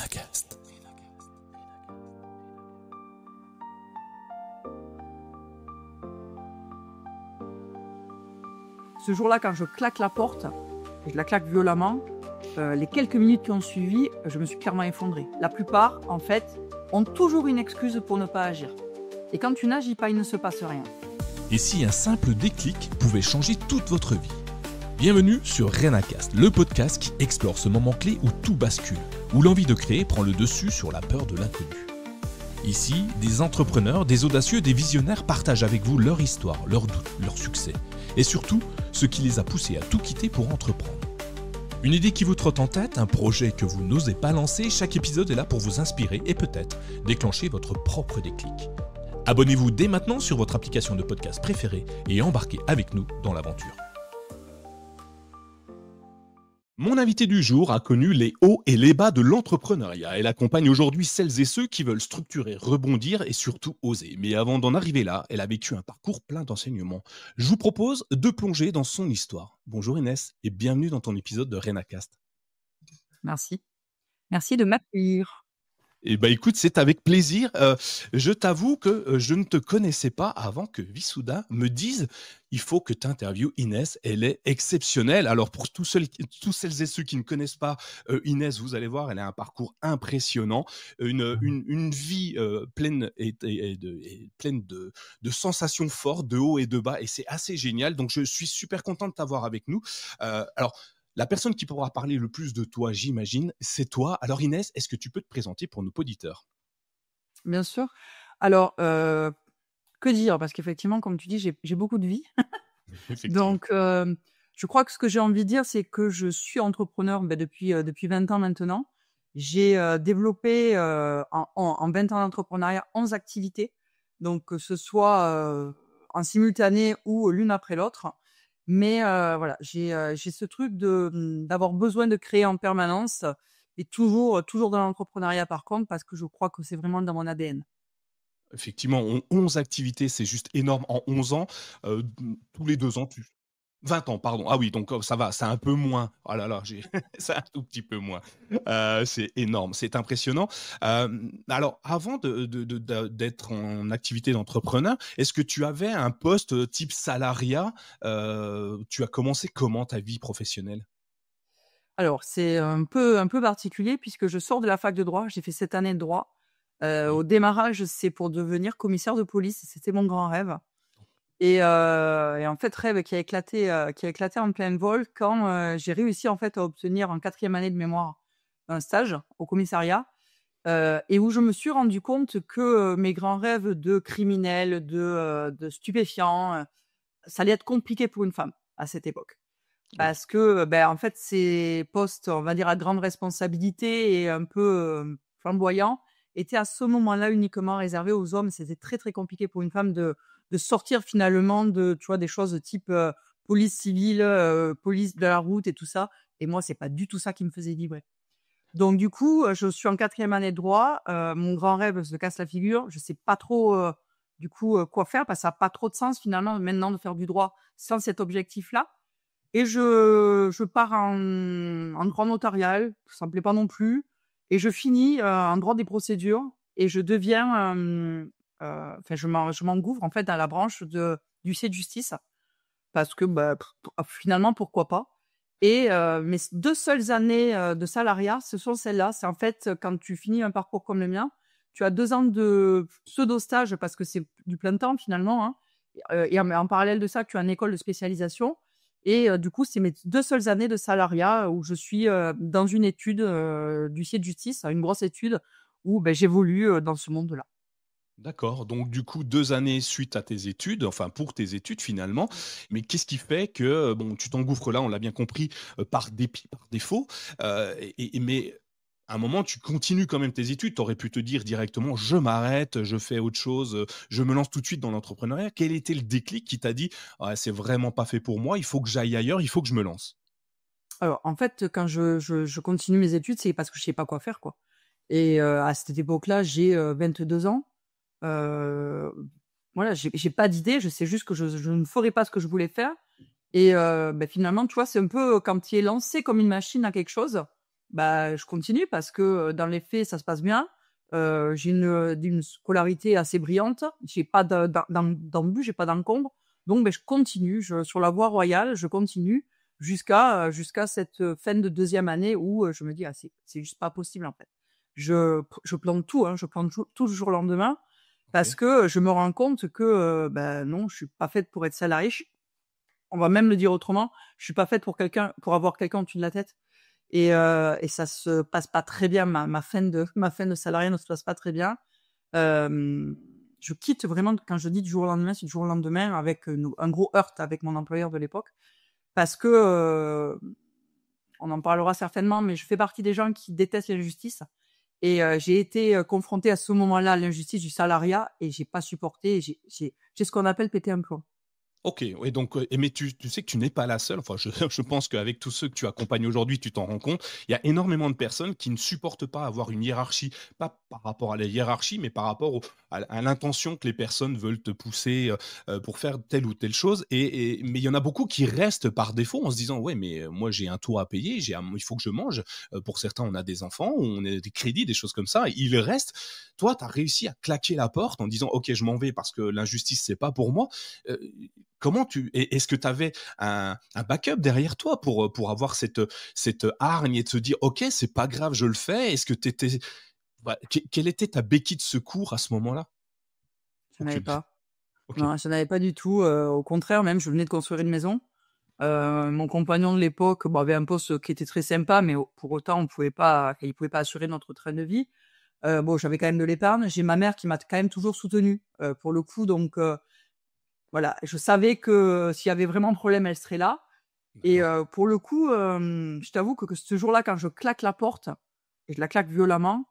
Renacast. Ce jour-là, quand je claque la porte, je la claque violemment, les quelques minutes qui ont suivi, je me suis clairement effondrée. La plupart, en fait, ont toujours une excuse pour ne pas agir. Et quand tu n'agis pas, il ne se passe rien. Et si un simple déclic pouvait changer toute votre vie? Bienvenue sur Renacast, le podcast qui explore ce moment clé où tout bascule, où l'envie de créer prend le dessus sur la peur de l'inconnu. Ici, des entrepreneurs, des audacieux, des visionnaires partagent avec vous leur histoire, leurs doutes, leurs succès, et surtout, ce qui les a poussés à tout quitter pour entreprendre. Une idée qui vous trotte en tête, un projet que vous n'osez pas lancer, chaque épisode est là pour vous inspirer et peut-être déclencher votre propre déclic. Abonnez-vous dès maintenant sur votre application de podcast préférée et embarquez avec nous dans l'aventure. Mon invité du jour a connu les hauts et les bas de l'entrepreneuriat. Elle accompagne aujourd'hui celles et ceux qui veulent structurer, rebondir et surtout oser. Mais avant d'en arriver là, elle a vécu un parcours plein d'enseignements. Je vous propose de plonger dans son histoire. Bonjour Inès et bienvenue dans ton épisode de Renacast. Merci. Merci de m'accueillir. Eh ben écoute, c'est avec plaisir. Je t'avoue que je ne te connaissais pas avant que Vissouda me dise il faut que tu interviewes Inès, elle est exceptionnelle. Alors pour tous celles et ceux qui ne connaissent pas Inès, vous allez voir, elle a un parcours impressionnant, une vie pleine pleine de sensations fortes, de haut et de bas, et c'est assez génial. Donc je suis super content de t'avoir avec nous. Alors la personne qui pourra parler le plus de toi, j'imagine, c'est toi. Alors Inès, est-ce que tu peux te présenter pour nos auditeurs? Bien sûr. Alors, que dire? Parce qu'effectivement, comme tu dis, j'ai beaucoup de vie. Effectivement. Donc, je crois que ce que j'ai envie de dire, c'est que je suis entrepreneur depuis 20 ans maintenant. J'ai développé en 20 ans d'entrepreneuriat 11 activités. Donc, que ce soit en simultané ou l'une après l'autre. Mais voilà, j'ai ce truc d'avoir besoin de créer en permanence et toujours dans l'entrepreneuriat par contre, parce que je crois que c'est vraiment dans mon ADN. Effectivement, 11 activités, c'est juste énorme en 11 ans. Tous les 2 ans, 20 ans, pardon. Ah oui, donc ça va, c'est un peu moins. Oh là là, c'est un tout petit peu moins. C'est énorme, c'est impressionnant. Alors, avant d'être en activité d'entrepreneur, est-ce que tu avais un poste type salariat? Tu as commencé comment ta vie professionnelle? Alors, c'est un peu particulier puisque je sors de la fac de droit. J'ai fait 7 années de droit. Oui. Au démarrage, c'est pour devenir commissaire de police. C'était mon grand rêve. Et en fait, rêve qui a éclaté en plein vol quand j'ai réussi en fait à obtenir en 4e année de mémoire un stage au commissariat et où je me suis rendu compte que mes grands rêves de criminel, de stupéfiants, ça allait être compliqué pour une femme à cette époque. Oui. Parce que, en fait, ces postes, on va dire, à grande responsabilité et un peu, flamboyants, étaient à ce moment-là uniquement réservés aux hommes. C'était très, très compliqué pour une femme de sortir finalement de, tu vois, des choses type, police civile, police de la route et tout ça. Et moi, c'est pas du tout ça qui me faisait vibrer. Donc du coup, je suis en 4e année de droit, mon grand rêve se casse la figure. Je sais pas trop, du coup, quoi faire parce que ça a pas trop de sens finalement maintenant de faire du droit sans cet objectif-là. Et je pars en droit notarial, ça me plaît pas non plus et je finis, en droit des procédures et je deviens, enfin je m'engouffre en fait dans la branche de d'huissier de justice parce que, finalement pourquoi pas et mes 2 seules années, de salariat, ce sont celles-là. C'est en fait, quand tu finis un parcours comme le mien, tu as 2 ans de pseudo-stage parce que c'est du plein temps finalement, hein, et en parallèle de ça, tu as une école de spécialisation et du coup, c'est mes 2 seules années de salariat où je suis, dans une étude, d'huissier de justice, une grosse étude où, j'évolue, dans ce monde-là. D'accord, donc du coup 2 années suite à tes études, enfin pour tes études finalement. Mais qu'est-ce qui fait que, bon, tu t'engouffres là, on l'a bien compris, par dépit, par défaut, mais à un moment tu continues quand même tes études. Tu aurais pu te dire directement: «Je m'arrête, je fais autre chose, je me lance tout de suite dans l'entrepreneuriat». Quel était le déclic qui t'a dit: «Ah c'est vraiment pas fait pour moi, il faut que j'aille ailleurs, il faut que je me lance»? Alors, en fait, quand je continue mes études, c'est parce que je sais pas quoi faire, quoi et à cette époque-là, j'ai, 22 ans. Heu, voilà, j'ai pas d'idée, je sais juste que je ne ferai pas ce que je voulais faire et finalement, tu vois, c'est un peu, quand tu es lancé comme une machine à quelque chose, bah, je continue parce que, dans les faits, ça se passe bien. J'ai une scolarité assez brillante. J'ai pas d'embûches, j'ai pas d'encombre. Donc, beh, je continue, sur la voie royale, je continue jusqu'à cette, fin de deuxième année où, je me dis: «Ah c'est juste pas possible, en fait». Je plante tout, hein, je plante tout du jour au lendemain parce OK. que, je me rends compte que, bah, non, je suis pas faite pour être salariée. On va même le dire autrement, je suis pas faite pour avoir quelqu'un au-dessus de la tête et ça se passe pas très bien. Ma fin de salariat ne se passe pas très bien. Hem, je quitte vraiment quand je dis du jour au lendemain, c'est du jour au lendemain avec, un gros heurt avec mon employeur de l'époque parce que, on en parlera certainement, mais je fais partie des gens qui détestent l'injustice et j'ai été, confrontée à ce moment-là à l'injustice du salariat et j'ai pas supporté et j'ai ce qu'on appelle pété un plomb. OK, oui, donc mais tu sais que tu n'es pas la seule, enfin je je pense qu'avec tous ceux que tu accompagnes aujourd'hui, tu t'en rends compte. Il y a énormément de personnes qui ne supportent pas avoir une hiérarchie, pas par rapport à la hiérarchie, mais par rapport à l'intention que les personnes veulent te pousser, pour faire telle ou telle chose mais il y en a beaucoup qui restent par défaut en se disant: «Ouais, mais moi j'ai un tour à payer, il faut que je mange». Pour certains, on a des enfants, on a des crédits, des choses comme ça, ils restent. Toi, tu as réussi à claquer la porte en disant: «OK, je m'en vais parce que l'injustice, c'est pas pour moi». Heu Comment tu est-ce que tu avais un backup derrière toi pour avoir cette hargne et de se dire: «OK, c'est pas grave, je le fais»? Est-ce que tu étais quelle était ta béquille de secours à ce moment-là? J'en avais Aucune. pas. OK. Non, j'en avais pas du tout, au contraire même, je venais de construire une maison. Mon compagnon de l'époque, bon, avait un poste qui était très sympa, mais pour autant il pouvait pas assurer notre train de vie. Bon, j'avais quand même de l'épargne. J'ai ma mère qui m'a quand même toujours soutenue, pour le coup, donc voilà, je savais que s'il y avait vraiment problème, elle serait là et D'accord. pour le coup, je t'avoue que ce jour-là, quand je claque la porte et je la claque violemment,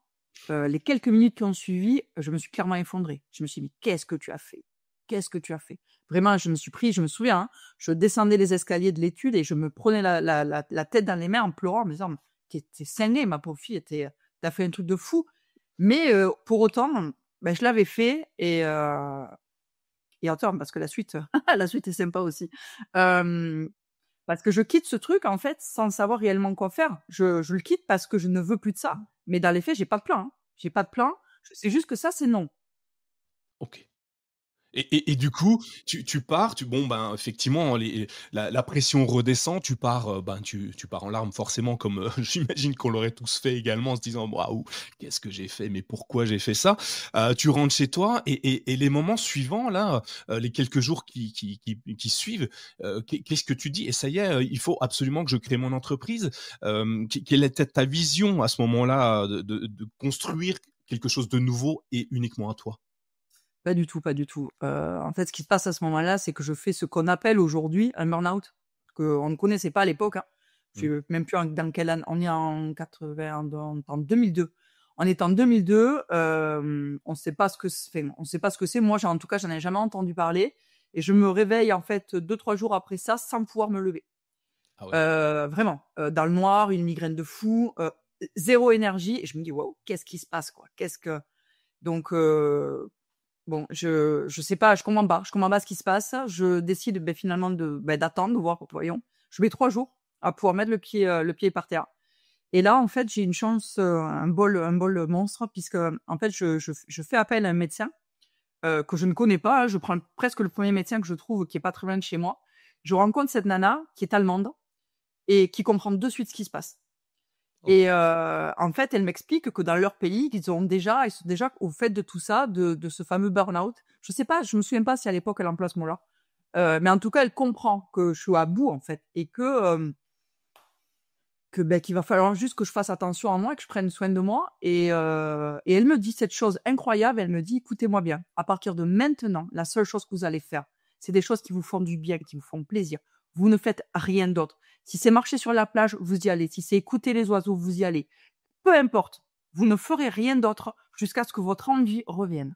les quelques minutes qui ont suivi, je me suis clairement effondrée. Je me suis dit: «Mais qu'est-ce que tu as fait? Qu'est-ce que tu as fait?» Vraiment, je me souviens, hein, je descendais les escaliers de l'étude et je me prenais la tête dans les mains en pleurant, en me disant: «Mais tu es cinglée, ma pauvre fille, tu as fait un truc de fou». Mais pour autant, bah, je l'avais fait et attends, parce que la suite, la suite est sympa aussi. Hem, Parce que je quitte ce truc, en fait, sans savoir réellement quoi faire. Je le quitte parce que je ne veux plus de ça. Mais dans les faits, j'ai pas de plan, hein. J'ai pas de plan. Je sais juste que ça, c'est non. OK. Et du coup, tu pars, bon, ben, effectivement, la pression redescend, tu pars, ben, tu pars en larmes forcément comme, j'imagine qu'on l'aurait tous fait également en se disant: «Waouh, qu'est-ce que j'ai fait? Mais pourquoi j'ai fait ça?» Tu rentres chez toi et les moments suivants là, les quelques jours qui suivent, qu'est-ce que tu dis? «Et ça y est, il faut absolument que je crée mon entreprise». Quelle était ta vision à ce moment-là, de construire quelque chose de nouveau et uniquement à toi? Pas du tout, pas du tout. En fait, ce qui se passe à ce moment-là, c'est que je fais ce qu'on appelle aujourd'hui un burn-out, qu'on ne connaissait pas à l'époque, hein. Je Mmh. sais même plus dans quelle année on est en 2002. On est en 2002, on sait pas ce que c'est enfin, on sait pas ce que c'est. Moi, en tout cas, j'en ai jamais entendu parler et je me réveille, en fait, 2-3 jours après ça, sans pouvoir me lever. Ah ouais. Vraiment, dans le noir, une migraine de fou, 0 énergie et je me dis: «Waouh, qu'est-ce qui se passe, quoi? Qu'est-ce que» donc bon, je sais pas, je comprends pas ce qui se passe. Je décide, beh, finalement d'attendre, de voir, voyons. Je mets 3 jours à pouvoir mettre le pied par terre et là, en fait, j'ai une chance, un bol monstre puisque, en fait, je fais appel à un médecin, que je ne connais pas, hein. Je prends presque le premier médecin que je trouve qui est pas très loin de chez moi. Je rencontre cette nana qui est allemande et qui comprend de suite ce qui se passe. Et OK. en fait, elle m'explique que dans leur pays, ils sont déjà au fait de tout ça, de ce fameux burn-out. Je sais pas, je me souviens pas si à l'époque elle emploie ce mot-là. Mais en tout cas, elle comprend que je suis à bout, en fait et beh, qu'il va falloir juste que je fasse attention à moi et que je prenne soin de moi et elle me dit cette chose incroyable, elle me dit: «Écoutez-moi bien, à partir de maintenant, la seule chose que vous allez faire, c'est des choses qui vous font du bien, qui vous font plaisir. Vous ne faites rien d'autre. Si c'est marcher sur la plage, vous y allez. Si c'est écouter les oiseaux, vous y allez. Peu importe, vous ne ferez rien d'autre jusqu'à ce que votre envie revienne».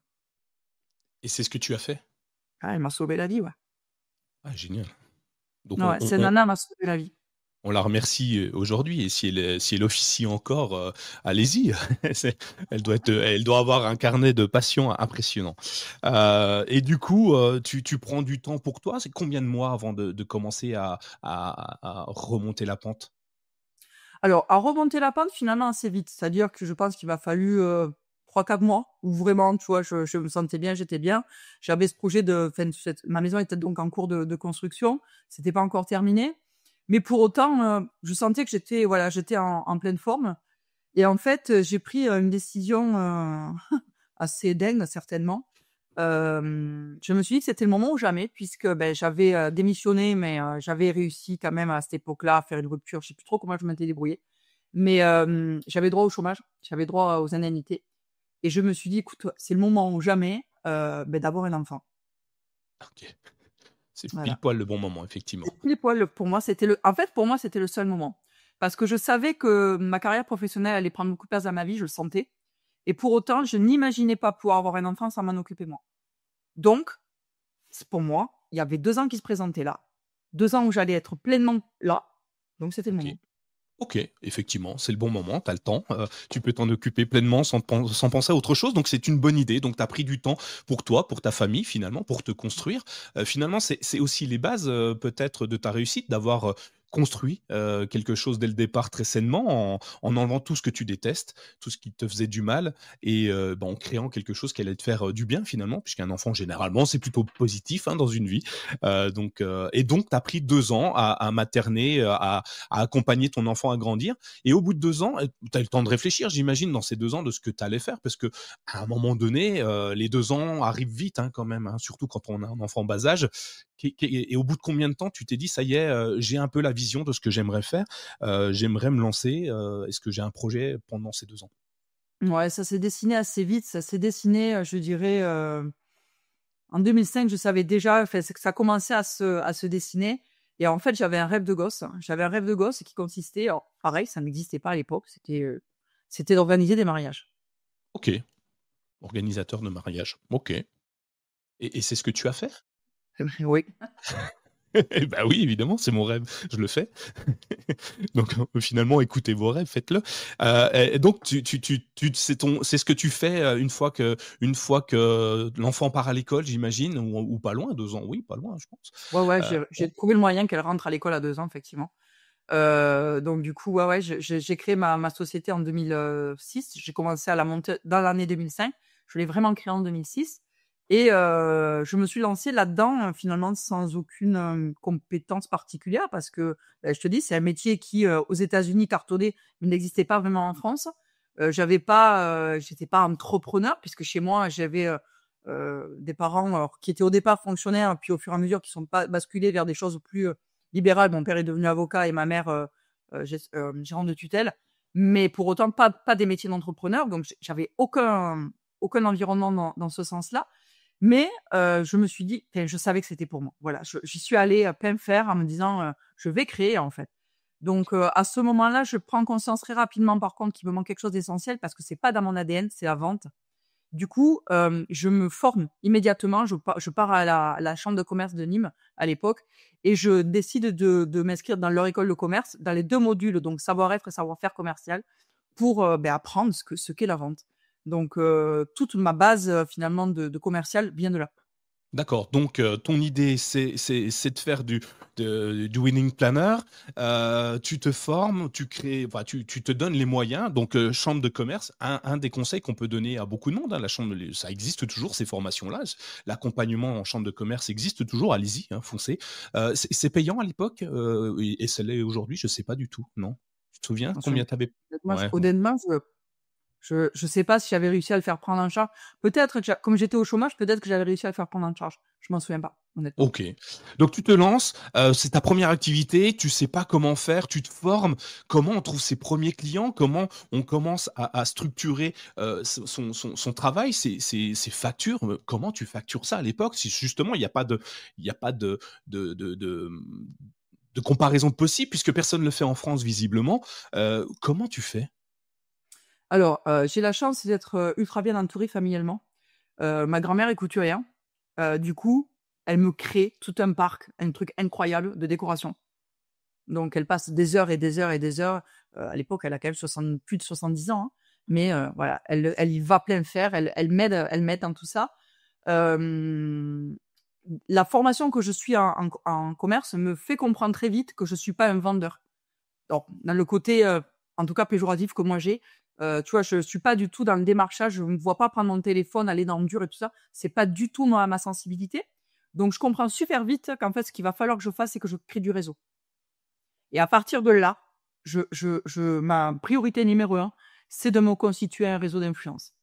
Et c'est ce que tu as fait? Ah, elle m'a sauvé la vie, ouais. Ah génial. Donc Ouais, cette nana m'a sauvé la vie. on la remercie, aujourd'hui et si elle officie encore, allez-y. Elle doit avoir un carnet de patients impressionnant. Et du coup, tu prends du temps pour toi? C'est combien de mois avant de commencer à remonter la pente? Alors, à remonter la pente, finalement, assez vite. C'est-à-dire que je pense qu'il m'a fallu 3-4 mois où vraiment, tu vois, je me sentais bien, j'étais bien. J'avais ce projet ma maison était donc en cours de construction. C'était pas encore terminé. Mais pour autant, je sentais que j'étais en pleine forme. Et en fait, j'ai pris une décision assez dingue, certainement. Je me suis dit que c'était le moment ou jamais, puisque j'avais démissionné, mais j'avais réussi quand même à cette époque-là à faire une rupture. Je sais plus trop comment je m'étais débrouillée, mais j'avais droit au chômage, j'avais droit aux indemnités, et je me suis dit, écoute, c'est le moment ou jamais d'avoir un enfant. OK. C'est pile Voilà. poil le bon moment, effectivement. Et pile poil, pour moi, pour moi, c'était le seul moment, parce que je savais que ma carrière professionnelle allait prendre beaucoup de place dans ma vie, je le sentais, et pour autant, je n'imaginais pas pouvoir avoir un enfant sans m'en occuper moi. Donc, pour moi, il y avait 2 ans qui se présentaient là. 2 ans où j'allais être pleinement là, donc c'était le OK. moment. OK, effectivement, c'est le bon moment, tu as le temps, tu peux t'en occuper pleinement sans penser à autre chose, donc c'est une bonne idée. Donc tu as pris du temps pour toi, pour ta famille finalement, pour te construire. Finalement, c'est aussi les bases, peut-être de ta réussite d'avoir, construit, quelque chose dès le départ très sainement en enlevant tout ce que tu détestes, tout ce qui te faisait du mal et en créant quelque chose qui allait te faire, du bien finalement, puisqu'un enfant généralement c'est plutôt positif, hein, dans une vie. Donc tu as pris 2 ans à materner, à accompagner ton enfant à grandir. Et au bout de 2 ans, tu as eu le temps de réfléchir, j'imagine, dans ces 2 ans, de ce que tu allais faire, parce que à un moment donné, les 2 ans arrivent vite hein, quand même, hein, surtout quand on a un enfant bas âge. Et au bout de combien de temps tu t'es dit, ça y est, j'ai un peu la vision de ce que j'aimerais faire, j'aimerais me lancer, est-ce que j'ai un projet pendant ces 2 ans? Ouais, ça s'est dessiné assez vite, ça s'est dessiné, je dirais, en 2005, je savais déjà, enfin, c'est que ça commençait à se dessiner, et en fait, j'avais un rêve de gosse. J'avais un rêve de gosse qui consistait, alors pareil, ça n'existait pas à l'époque, c'était d'organiser des mariages. Ok, organisateur de mariage, ok. Et c'est ce que tu as fait? Oui. Bah oui, évidemment, c'est mon rêve, je le fais. Donc finalement, écoutez vos rêves, faites-le. Et donc c'est ce que tu fais, une fois que l'enfant part à l'école, j'imagine, ou pas loin, 2 ans, oui, pas loin, je pense. Ouais, ouais, Heu, j'ai trouvé le moyen qu'elle rentre à l'école à 2 ans, effectivement. Donc du coup, ouais, ouais, j'ai créé ma société en 2006. J'ai commencé à la monter dans l'année 2005. Je l'ai vraiment créée en 2006, et je me suis lancée là-dedans, finalement sans aucune, compétence particulière, parce que, je te dis, c'est un métier qui, aux États-Unis cartonnait, mais n'existait pas vraiment en France. J'étais pas entrepreneur, puisque chez moi, j'avais, des parents, alors, qui étaient au départ fonctionnaires, puis au fur et à mesure qui sont pas basculés vers des choses plus, libéral. Mon père est devenu avocat et ma mère, gérante de tutelle, mais pour autant pas des métiers d'entrepreneur, donc j'avais aucun environnement dans ce sens-là. Mais je me suis dit, enfin, je savais que c'était pour moi. Voilà, j'y suis allée à plein fer en me disant, «Je vais créer, en fait». Donc à ce moment-là, je prends conscience très rapidement, par contre, qu'il me manque quelque chose d'essentiel, parce que c'est pas dans mon ADN, c'est la vente. Du coup, je me forme immédiatement. Je pars à la chambre de commerce de Nîmes à l'époque, et je décide de m'inscrire dans leur école de commerce, dans les 2 modules, donc savoir-être et savoir-faire commercial, pour, apprendre ce qu'est la vente. Donc toute ma base, finalement de commercial vient de là. d'accord, donc ton idée, c'est de faire du winning planner, tu te formes, tu crées enfin, tu te donnes les moyens, donc chambre de commerce, un des conseils qu'on peut donner à beaucoup de monde, hein, la chambre les ça existe toujours ces formations-là, l'accompagnement en chambre de commerce existe toujours, allez-y, hein, foncez. C'est payant à l'époque, et ça l'est aujourd'hui? Je sais pas du tout, non? Tu te souviens Je combien tu avais? honnêtement je Ouais. honnêtement, je sais pas si j'avais réussi à le faire prendre en charge. Peut-être que comme j'étais au chômage, peut-être que j'avais réussi à le faire prendre en charge. Je m'en souviens pas, honnêtement. OK. Donc tu te lances, c'est ta première activité, tu sais pas comment faire, tu te formes. Comment on trouve ses premiers clients? Comment on commence à structurer, son travail, ses factures? Comment tu factures ça à l'époque? Si justement il y a pas de comparaison possible puisque personne ne le fait en France visiblement. Comment tu fais? Alors, j'ai la chance d'être, ultra bien entourée familialement. Ma grand-mère est couturière. Du coup, elle me crée tout un parc, un truc incroyable de décoration. Donc elle passe des heures et des heures et des heures. À l'époque, elle a quand même plus de 70 ans, hein, mais voilà, elle y va plein fer. Elle m'aide dans tout ça. Hem, la formation que je suis en commerce me fait comprendre très vite que je suis pas un vendeur. Donc dans le côté, en tout cas péjoratif que moi j'ai. Tu vois, je suis pas du tout dans le démarchage, je me vois pas prendre mon téléphone, aller dans le dur et tout ça. C'est pas du tout moi ma sensibilité. Donc je comprends super vite qu'en fait, ce qu'il va falloir que je fasse, c'est que je crée du réseau. Et à partir de là, ma priorité numéro un, c'est de me constituer un réseau d'influence.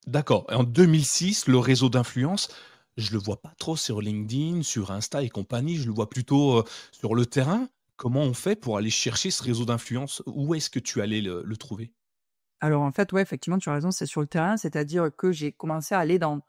D'accord. Et en 2006, le réseau d'influence, je le vois pas trop sur LinkedIn, sur Insta et compagnie, je le vois plutôt, sur le terrain. Comment on fait pour aller chercher ce réseau d'influence? Où est-ce que tu allais le trouver? Alors en fait, ouais, effectivement, tu as raison, c'est sur le terrain, c'est-à-dire que j'ai commencé à aller dans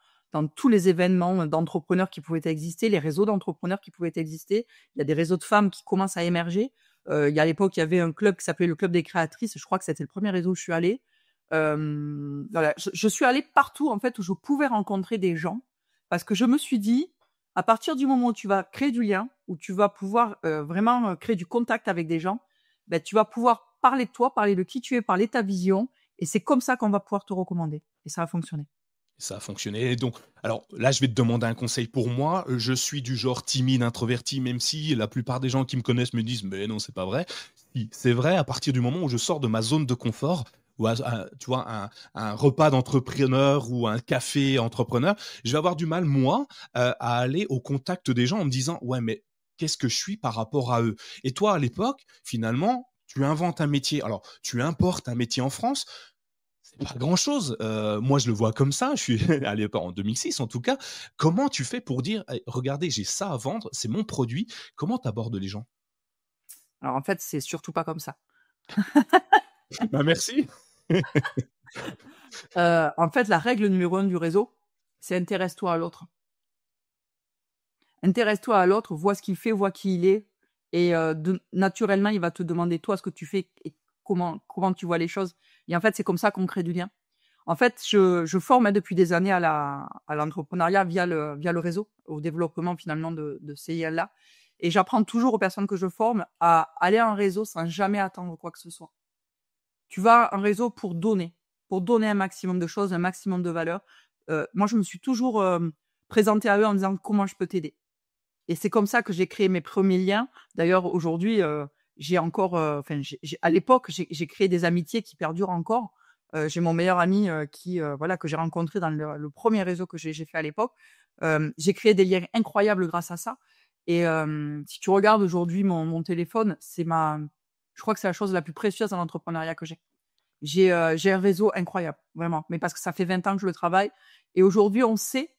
tous les événements d'entrepreneurs qui pouvaient exister, les réseaux d'entrepreneurs qui pouvaient exister. Il y a des réseaux de femmes qui commencent à émerger. Il y a à l'époque, il y avait un club qui s'appelait le Club des créatrices. Je crois que c'était le premier réseau où je suis allée. Voilà, je suis allée partout en fait où je pouvais rencontrer des gens parce que je me suis dit, à partir du moment où tu vas créer du lien, où tu vas pouvoir vraiment créer du contact avec des gens, ben, tu vas pouvoir parler de toi, parler de qui tu es, parler de ta vision. Et c'est comme ça qu'on va pouvoir te recommander. Et ça a fonctionné. Ça a fonctionné. Et donc, alors là, je vais te demander un conseil pour moi. Je suis du genre timide, introverti, même si la plupart des gens qui me connaissent me disent, mais non, c'est pas vrai. Si, c'est vrai, à partir du moment où je sors de ma zone de confort, ou tu vois, un repas d'entrepreneur ou un café entrepreneur, je vais avoir du mal, moi, à aller au contact des gens en me disant, ouais, mais qu'est-ce que je suis par rapport à eux? Et toi, à l'époque, finalement, tu inventes un métier. Alors, tu importes un métier en France. C'est pas grand-chose. Moi, je le vois comme ça. Je suis à l'époque en 2006, en tout cas. Comment tu fais pour dire: «Eh, regardez, j'ai ça à vendre, c'est mon produit». Comment tu abordes les gens? Alors en fait, c'est surtout pas comme ça. Bah, merci. En fait, la règle numéro un du réseau, c'est intéresse-toi à l'autre. Intéresse-toi à l'autre, vois ce qu'il fait, vois qui il est. Et naturellement, il va te demander toi ce que tu fais et comment tu vois les choses. Et en fait, c'est comme ça qu'on crée du lien. En fait, je forme depuis des années à l'entrepreneuriat via le réseau, au développement finalement de ces liens-là. Et j'apprends toujours aux personnes que je forme à aller en réseau sans jamais attendre quoi que ce soit. Tu vas en réseau pour donner un maximum de choses, un maximum de valeur. Moi, je me suis toujours présentée à eux en disant comment je peux t'aider. Et c'est comme ça que j'ai créé mes premiers liens. D'ailleurs, aujourd'hui, j'ai encore, enfin, à l'époque, j'ai créé des amitiés qui perdurent encore. J'ai mon meilleur ami voilà, que j'ai rencontré dans le premier réseau que j'ai fait à l'époque. J'ai créé des liens incroyables grâce à ça. Et si tu regardes aujourd'hui mon téléphone, je crois que c'est la chose la plus précieuse dans l'entrepreneuriat que j'ai. J'ai un réseau incroyable, vraiment. Mais parce que ça fait 20 ans que je le travaille. Et aujourd'hui, on sait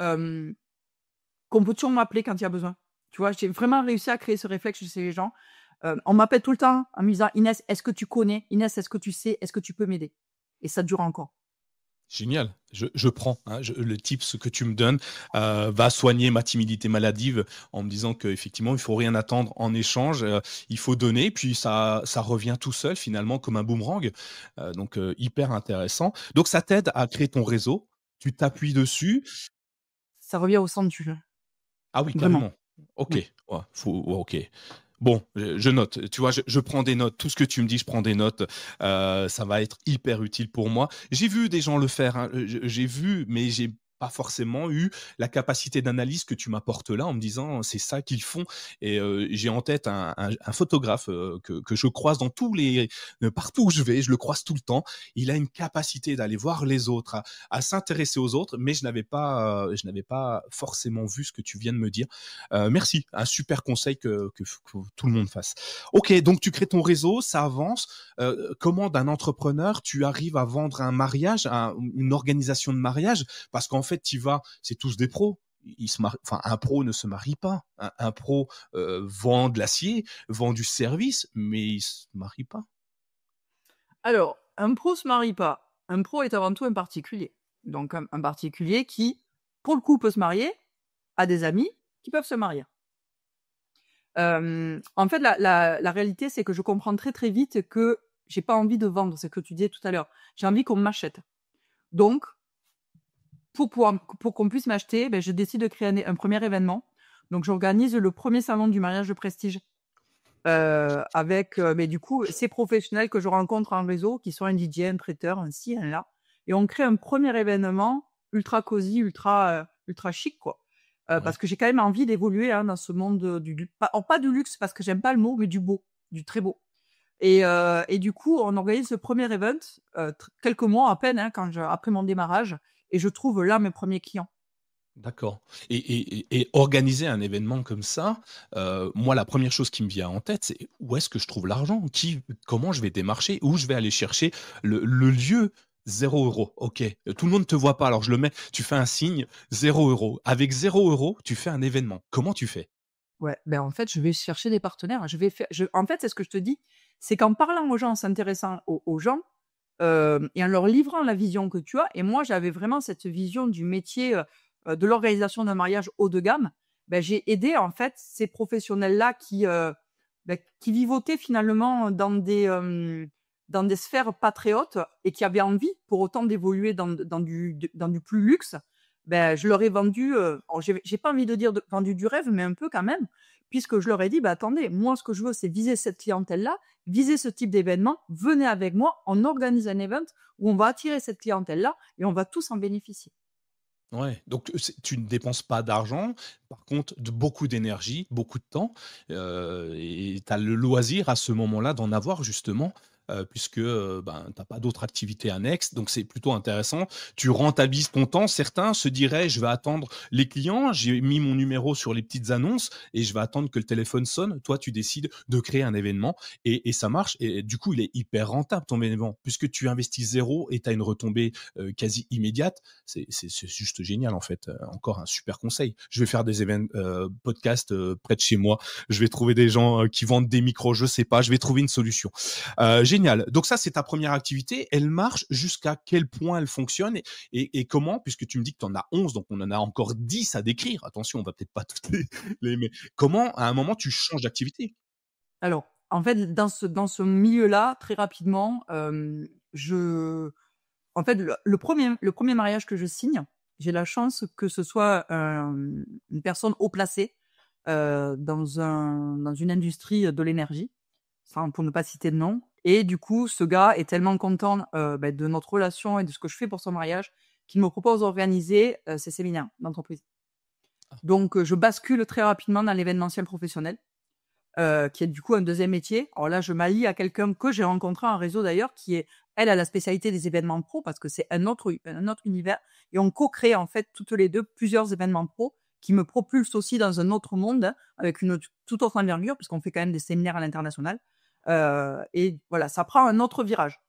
euh, qu'on peut toujours m'appeler quand il y a besoin. Tu vois, j'ai vraiment réussi à créer ce réflexe chez les gens. On m'appelle tout le temps en me disant Inès, est-ce que tu connais? Inès, est-ce que tu sais? Est-ce que tu peux m'aider? Et ça dure encore. Génial, je prends, hein, le tips que tu me donnes, va soigner ma timidité maladive en me disant qu'effectivement, il faut rien attendre en échange, il faut donner, puis ça revient tout seul finalement comme un boomerang, donc hyper intéressant. Donc ça t'aide à créer ton réseau, tu t'appuies dessus. Ça revient au centre du jeu. Ah oui, Vraiment. carrément. OK, Oui. ouais, ouais, OK. Bon, je note. Tu vois, je prends des notes. Tout ce que tu me dis, je prends des notes. Ça va être hyper utile pour moi. J'ai vu des gens le faire, hein. J'ai vu, mais j'ai pas forcément eu la capacité d'analyse que tu m'apportes là en me disant: «C'est ça qu'ils font» et j'ai en tête un photographe, que je croise dans tous les partout où je vais, je le croise tout le temps. Il a une capacité d'aller voir les autres, à s'intéresser aux autres, mais je n'avais pas forcément vu ce que tu viens de me dire. Merci, un super conseil que tout le monde fasse. Ok, donc tu crées ton réseau, ça avance. Comment d'un entrepreneur tu arrives à vendre un mariage, une organisation de mariage? Parce qu'en fait, tu vas, c'est tous des pros. Enfin, un pro ne se marie pas. Un pro vend de l'acier, vend du service, mais il se marie pas. Alors, un pro se marie pas. Un pro est avant tout un particulier. Donc, un particulier qui, pour le coup, peut se marier, a des amis qui peuvent se marier. En fait, la réalité, c'est que je comprends très, très vite que j'ai pas envie de vendre, c'est ce que tu disais tout à l'heure. J'ai envie qu'on m'achète. Donc, pour qu'on puisse m'acheter, ben, je décide de créer un premier événement. Donc, j'organise le premier salon du mariage de prestige avec, mais du coup, ces professionnels que je rencontre en réseau, qui sont un DJ, un traiteur, un ci, un là, et on crée un premier événement ultra cosy, ultra chic, quoi. Parce Ouais. que j'ai quand même envie d'évoluer hein, dans ce monde pas du luxe parce que j'aime pas le mot, mais du beau, du très beau. Et du coup, on organise ce premier event, quelques mois à peine, hein, après mon démarrage, et je trouve là mes premiers clients. D'accord. Et organiser un événement comme ça, moi, la première chose qui me vient en tête, c'est où est-ce que je trouve l'argent? Comment je vais démarcher? Où je vais aller chercher le lieu? 0 €. OK, tout le monde te voit pas, alors je le mets, tu fais un signe, 0 €. Avec 0 €, tu fais un événement. Comment tu fais? Ouais, ben, en fait, je vais chercher des partenaires. En fait, c'est ce que je te dis, c'est qu'en parlant aux gens, en s'intéressant aux gens, et en leur livrant la vision que tu as, et moi, j'avais vraiment cette vision du métier, de l'organisation d'un mariage haut de gamme. Ben, j'ai aidé, en fait, ces professionnels-là qui vivotaient finalement dans des sphères pas très hautes et qui avaient envie, pour autant, d'évoluer dans du plus luxe. Ben, je leur ai vendu, alors j'ai pas envie de dire vendu du rêve, mais un peu quand même, puisque je leur ai dit: «Bah, attendez, moi, ce que je veux, c'est viser cette clientèle-là, viser ce type d'événement. Venez avec moi, on organise un event où on va attirer cette clientèle-là et on va tous en bénéficier». Ouais, donc tu ne dépenses pas d'argent, par contre de beaucoup d'énergie, beaucoup de temps, et tu as le loisir à ce moment-là d'en avoir justement, puisque, ben, tu as pas d'autres activités annexes, donc c'est plutôt intéressant. Tu rentabilises ton temps. Certains se diraient: «Je vais attendre les clients, j'ai mis mon numéro sur les petites annonces et je vais attendre que le téléphone sonne». Toi, tu décides de créer un événement et ça marche et du coup, il est hyper rentable ton événement puisque tu investis zéro et tu as une retombée, quasi immédiate. C'est juste génial en fait. Encore un super conseil. Je vais faire des événements podcasts près de chez moi. Je vais trouver des gens qui vendent des micros, je sais pas. Je vais trouver une solution. Génial. Donc ça, c'est ta première activité. Elle marche jusqu'à quel point elle fonctionne et comment, puisque tu me dis que tu en as 11, donc on en a encore 10 à décrire. Attention, on va peut-être pas toutes mais comment, à un moment, tu changes d'activité? Alors, en fait, dans ce milieu-là, très rapidement, en fait, le 1er mariage que je signe, j'ai la chance que ce soit, une personne haut placée, dans une industrie de l'énergie, enfin, pour ne pas citer de nom. Et du coup, ce gars est tellement content, de notre relation et de ce que je fais pour son mariage, qu'il me propose d'organiser, ses séminaires d'entreprise. Donc, je bascule très rapidement dans l'événementiel professionnel, qui est du coup un deuxième métier. Alors là, je m'allie à quelqu'un que j'ai rencontré en réseau d'ailleurs, qui est, elle, a la spécialité des événements pro parce que c'est un autre univers. Et on co-crée en fait toutes les deux plusieurs événements pro qui me propulsent aussi dans un autre monde, hein, avec une toute autre envergure, puisqu'on fait quand même des séminaires à l'international. Et voilà, ça prend un autre virage.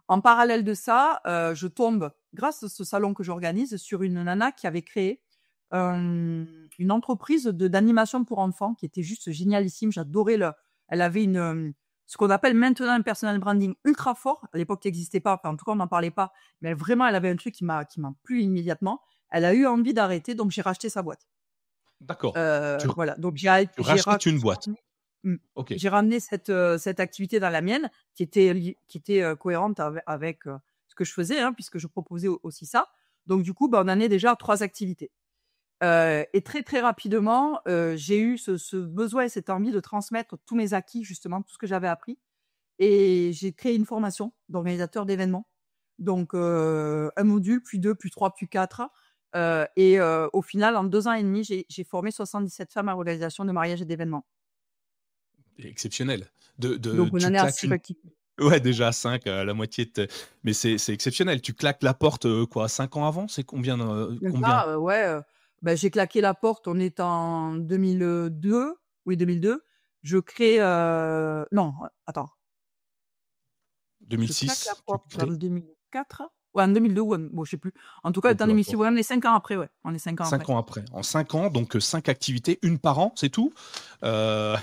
En parallèle de ça, je tombe, grâce à ce salon que j'organise, sur une nana qui avait créé une entreprise d'animation pour enfants qui était juste génialissime. J'adorais elle avait ce qu'on appelle maintenant un personal branding ultra fort. À l'époque, qui n'existait pas. Enfin, en tout cas, on n'en parlait pas. Mais vraiment, elle avait un truc qui m'a plu immédiatement. Elle a eu envie d'arrêter, donc j'ai racheté sa boîte. D'accord. Tu, Voilà. Donc tu rachètes une boîte. Mmh. Ok. J'ai ramené cette activité dans la mienne, qui était cohérente avec ce que je faisais, hein, puisque je proposais aussi ça. Donc du coup, on en est déjà à 3 activités. Et très, très rapidement, j'ai eu ce besoin et cette envie de transmettre tous mes acquis, justement, tout ce que j'avais appris. Et j'ai créé une formation d'organisateur d'événements. Donc, un module, puis 2, puis 3, puis 4. Au final, en 2 ans et demi, j'ai formé 77 femmes à l'organisation de mariages et d'événements. Exceptionnel. Donc, on Tu en est à claques 5 une. activités. Ouais, déjà 5, la moitié de mais c'est exceptionnel. Tu claques la porte, quoi, 5 ans avant? C'est combien, Donc combien? là, ouais, j'ai claqué la porte, on est en 2002. Oui, 2002. Je crée, non, attends. Je claque la 2006, tu porte en crées? 2004? Ouais, en 2002 ou bon, je sais plus. En tout cas, Bon, étant peu 2006, importe. ouais, on est 5 ans après, ouais. On est 5 ans 5 après. ans après. En 5 ans, donc 5 activités, une par an, c'est tout? Heu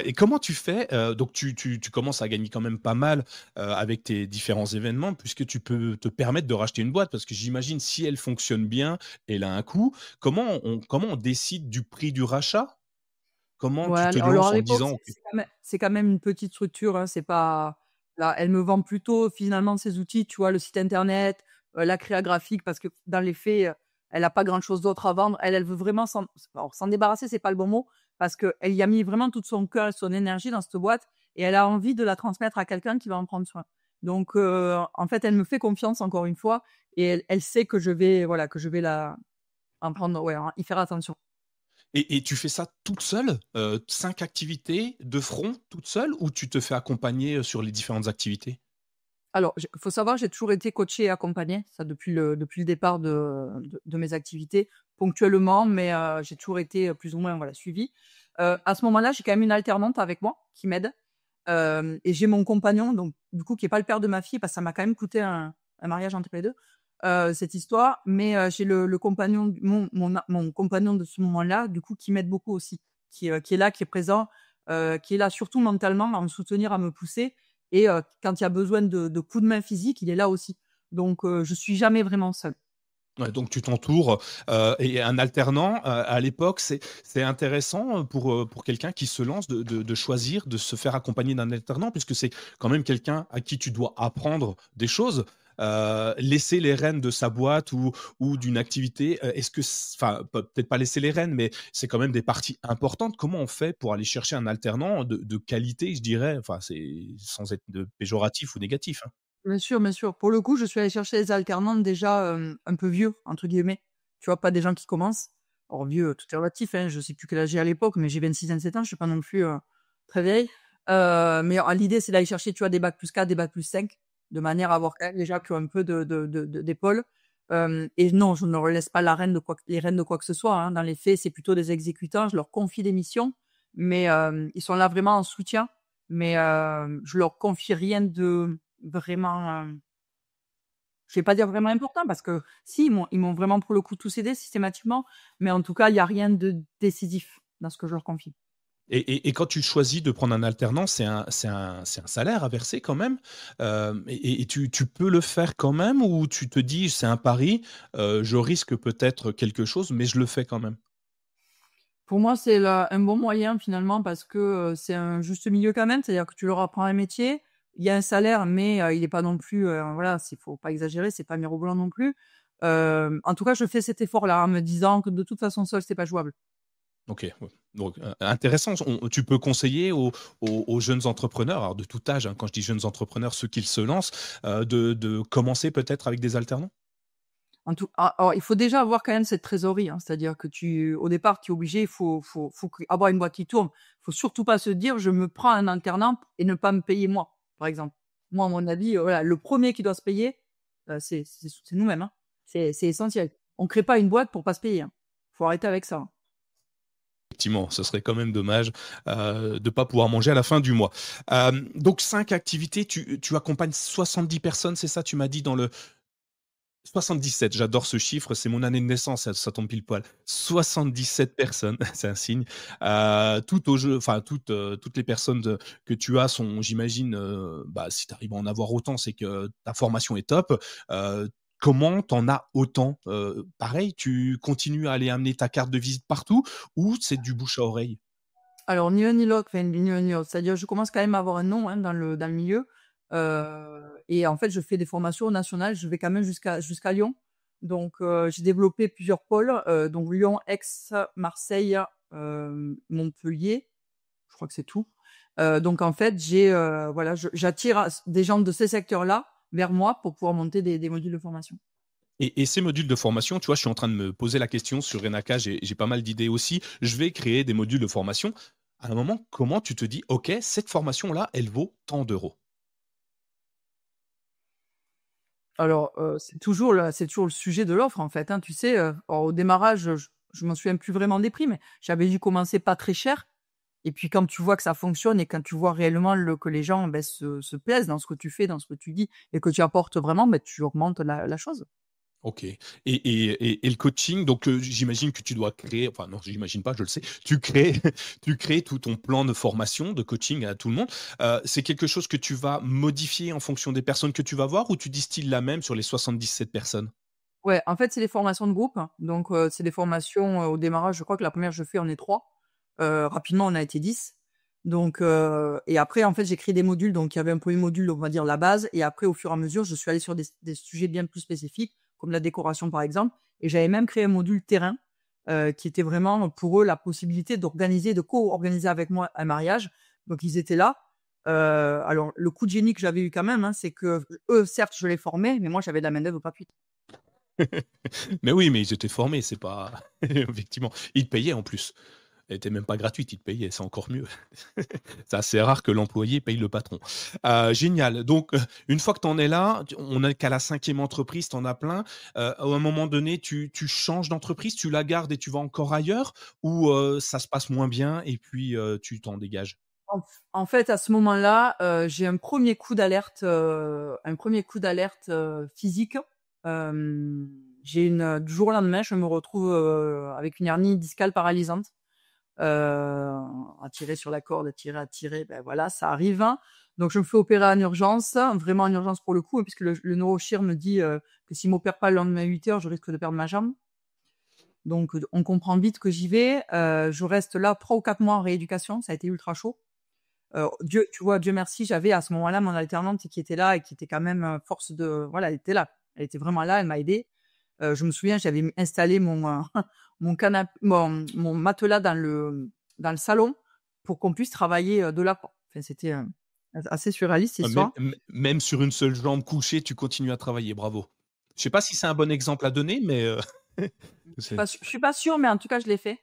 et comment tu fais? Donc tu commences à gagner quand même pas mal, avec tes différents événements puisque tu peux te permettre de racheter une boîte parce que j'imagine si elle fonctionne bien, elle a un coût. Comment on décide du prix du rachat? Comment Ouais, tu te alors lances à en l'époque, disant: «OK». c'est quand même une petite structure, hein, c'est pas là, elle me vend plutôt finalement ses outils, tu vois? Le site internet, la créa graphique parce que dans les faits, elle a pas grand chose d'autre à vendre. Elle veut vraiment s'en débarrasser, c'est pas le bon mot, parce qu'elle y a mis vraiment toute son cœur et son énergie dans cette boîte et elle a envie de la transmettre à quelqu'un qui va en prendre soin. Donc en fait, elle me fait confiance encore une fois et elle sait que je vais, voilà, que je vais la en prendre, ouais, y faire attention. Et tu fais ça toute seule? 5 activités de front, toute seule ou tu te fais accompagner, sur les différentes activités? Alors, faut savoir, j'ai toujours été coachée et accompagnée, ça depuis le départ de mes activités, ponctuellement, mais j'ai toujours été, plus ou moins, voilà, suivie. À ce moment-là, j'ai quand même une alternante avec moi qui m'aide, et j'ai mon compagnon, donc du coup, qui est pas le père de ma fille, parce que ça m'a quand même coûté un mariage entre les 2, cette histoire. Mais j'ai le compagnon d mon compagnon de ce moment-là, du coup, qui m'aide beaucoup aussi, qui est là, qui est présent, qui est là surtout mentalement à me soutenir, à me pousser. Et quand il y a besoin de coups de main physiques, il est là aussi. Donc je suis jamais vraiment seule. Ouais, donc tu t'entoures, et un alternant, à l'époque, c'est intéressant, pour quelqu'un qui se lance de choisir de se faire accompagner d'un alternant puisque c'est quand même quelqu'un à qui tu dois apprendre des choses. Laisser les rênes de sa boîte ou d'une activité, est-ce que enfin, peut-être pas laisser les rênes, mais c'est quand même des parties importantes. Comment on fait pour aller chercher un alternant de qualité, je dirais? Enfin, c'est sans être de péjoratif ou négatif, hein. Bien sûr, bien sûr. Pour le coup, je suis allée chercher des alternantes déjà, un peu «vieux» entre guillemets. Tu vois? Pas des gens qui commencent. Alors vieux, tout est relatif, hein, je sais plus quel âge j'ai à l'époque, mais j'ai 26, 27 ans, je suis pas non plus, très vieille. Mais l'idée, c'est d'aller chercher, tu vois, des bac+4, des bac+5, de manière à avoir quand même déjà qui ont un peu d'épaule. Et non, je ne leur laisse pas la reine de quoi que les rênes de quoi que ce soit, hein. Dans les faits, c'est plutôt des exécutants. Je leur confie des missions, mais ils sont là vraiment en soutien. Mais je leur confie rien de vraiment, je vais pas dire vraiment important parce que si, ils m'ont vraiment pour le coup tous aidés systématiquement, mais en tout cas, il y a rien de décisif dans ce que je leur confie. Et quand tu choisis de prendre un alternant, c'est un salaire à verser quand même? Et tu peux le faire quand même ou tu te dis: «C'est un pari, je risque peut-être quelque chose, mais je le fais quand même»? Pour moi, c'est un bon moyen finalement parce que, c'est un juste milieu quand même, c'est-à-dire que tu leur apprends un métier, il y a un salaire, mais il est pas non plus, voilà, faut pas exagérer, c'est pas mirobolant non plus. En tout cas, je fais cet effort-là en me disant que de toute façon seul, c'est pas jouable. OK, ouais. Donc, intéressant. Tu peux conseiller aux jeunes entrepreneurs, alors de tout âge, hein, quand je dis jeunes entrepreneurs, ceux qui se lancent, de commencer peut-être avec des alternants? Alors il faut déjà avoir quand même cette trésorerie, hein. C'est-à-dire que au départ, tu es obligé, il faut avoir une boîte qui tourne. Faut surtout pas se dire: «Je me prends un internat et ne pas me payer moi», par exemple. Moi, à mon avis, voilà, le premier qui doit se payer, c'est nous-mêmes, hein. C'est essentiel. On crée pas une boîte pour pas se payer, hein. Faut arrêter avec ça, hein. Effectivement, ce serait quand même dommage, de pas pouvoir manger à la fin du mois. Donc 5 activités, tu accompagnes 70 personnes, c'est ça? Tu m'as dit dans le 77, j'adore ce chiffre, c'est mon année de naissance, ça tombe pile poil. 77 personnes, c'est un signe. Toutes au jeu enfin toutes les personnes que tu as sont, j'imagine, bah, si tu arrives à en avoir autant, c'est que ta formation est top. Heu, Comment tu en as autant? Pareil, tu continues à aller amener ta carte de visite partout ou c'est du bouche à oreille? Alors ni l'un ni l'autre, enfin ni l'un ni l'autre. C'est-à-dire je commence quand même à avoir un nom, hein, dans le milieu, et en fait, je fais des formations nationales. Je vais quand même jusqu'à Lyon. Donc j'ai développé plusieurs pôles, donc Lyon, Aix, Marseille, Montpellier. Je crois que c'est tout. Donc en fait, voilà, j'attire des gens de ces secteurs-là vers moi pour pouvoir monter des modules de formation. Et ces modules de formation, tu vois, je suis en train de me poser la question sur Renaka, j'ai pas mal d'idées aussi. Je vais créer des modules de formation. À un moment, comment tu te dis: «OK, cette formation-là, elle vaut tant d'euros»? Alors, c'est toujours le sujet de l'offre, en fait, hein. Tu sais, alors au démarrage, je m'en souviens plus vraiment des prix, mais j'avais dû commencer pas très cher. Et puis quand tu vois que ça fonctionne et quand tu vois réellement que les gens, beh, se plaisent dans ce que tu fais, dans ce que tu dis et que tu apportes vraiment, beh, tu augmentes la chose. OK. Et le coaching, donc j'imagine que tu dois créer enfin non, j'imagine pas, je le sais. Tu crées tu crées tout ton plan de formation, de coaching à tout le monde. C'est quelque chose que tu vas modifier en fonction des personnes que tu vas voir ou tu distilles la même sur les 77 personnes? Ouais, en fait, c'est des formations de groupe, hein. Donc c'est des formations, au démarrage, je crois que la première que je fais, on est 3. Rapidement, on a été 10. Donc et après, en fait, j'ai créé des modules. Donc il y avait un premier module, on va dire la base, et après, au fur et à mesure, je suis allée sur des sujets bien plus spécifiques, comme la décoration, par exemple. Et j'avais même créé un module terrain, qui était vraiment pour eux la possibilité d'organiser, de co-organiser avec moi un mariage. Donc ils étaient là. Alors le coup de génie que j'avais eu quand même, hein, c'est qu'eux, certes, je les formais, mais moi, j'avais de la main-d'œuvre gratuite. Mais oui, mais ils étaient formés, c'est pas effectivement. Ils te payaient en plus. Elle était même pas gratuite, ils te payaient, c'est encore mieux. C'est assez rare que l'employé paye le patron. Génial. Donc, une fois que tu en es là, on est qu'à la cinquième entreprise, tu en as plein. À un moment donné, tu changes d'entreprise, tu la gardes et tu vas encore ailleurs ou ça se passe moins bien et puis, tu t'en dégages? En fait, à ce moment-là, j'ai un premier coup d'alerte, physique. Hem, j'ai du jour au lendemain, je me retrouve, avec une hernie discale paralysante, heu, à tirer sur la corde, à tirer, ben voilà, ça arrive, hein. Donc je me fais opérer en urgence, vraiment en urgence pour le coup, hein, puisque le neurochir me dit, que s'il m'opère pas le lendemain à 8 heures, je risque de perdre ma jambe. Donc on comprend vite que j'y vais. Je reste là 3 ou 4 mois en rééducation, ça a été ultra chaud. Dieu tu vois, Dieu merci, j'avais à ce moment-là mon alternante qui était là et qui était quand même, force de voilà, elle était là. Elle était vraiment là, elle m'a aidée. Je me souviens, j'avais installé mon matelas dans le salon pour qu'on puisse travailler, de là, quoi. Enfin, c'était, assez surréaliste cette Même histoire. même sur une seule jambe couchée, tu continues à travailler, bravo. Je sais pas si c'est un bon exemple à donner, mais c'est Je suis pas sûre, mais en tout cas, je l'ai fait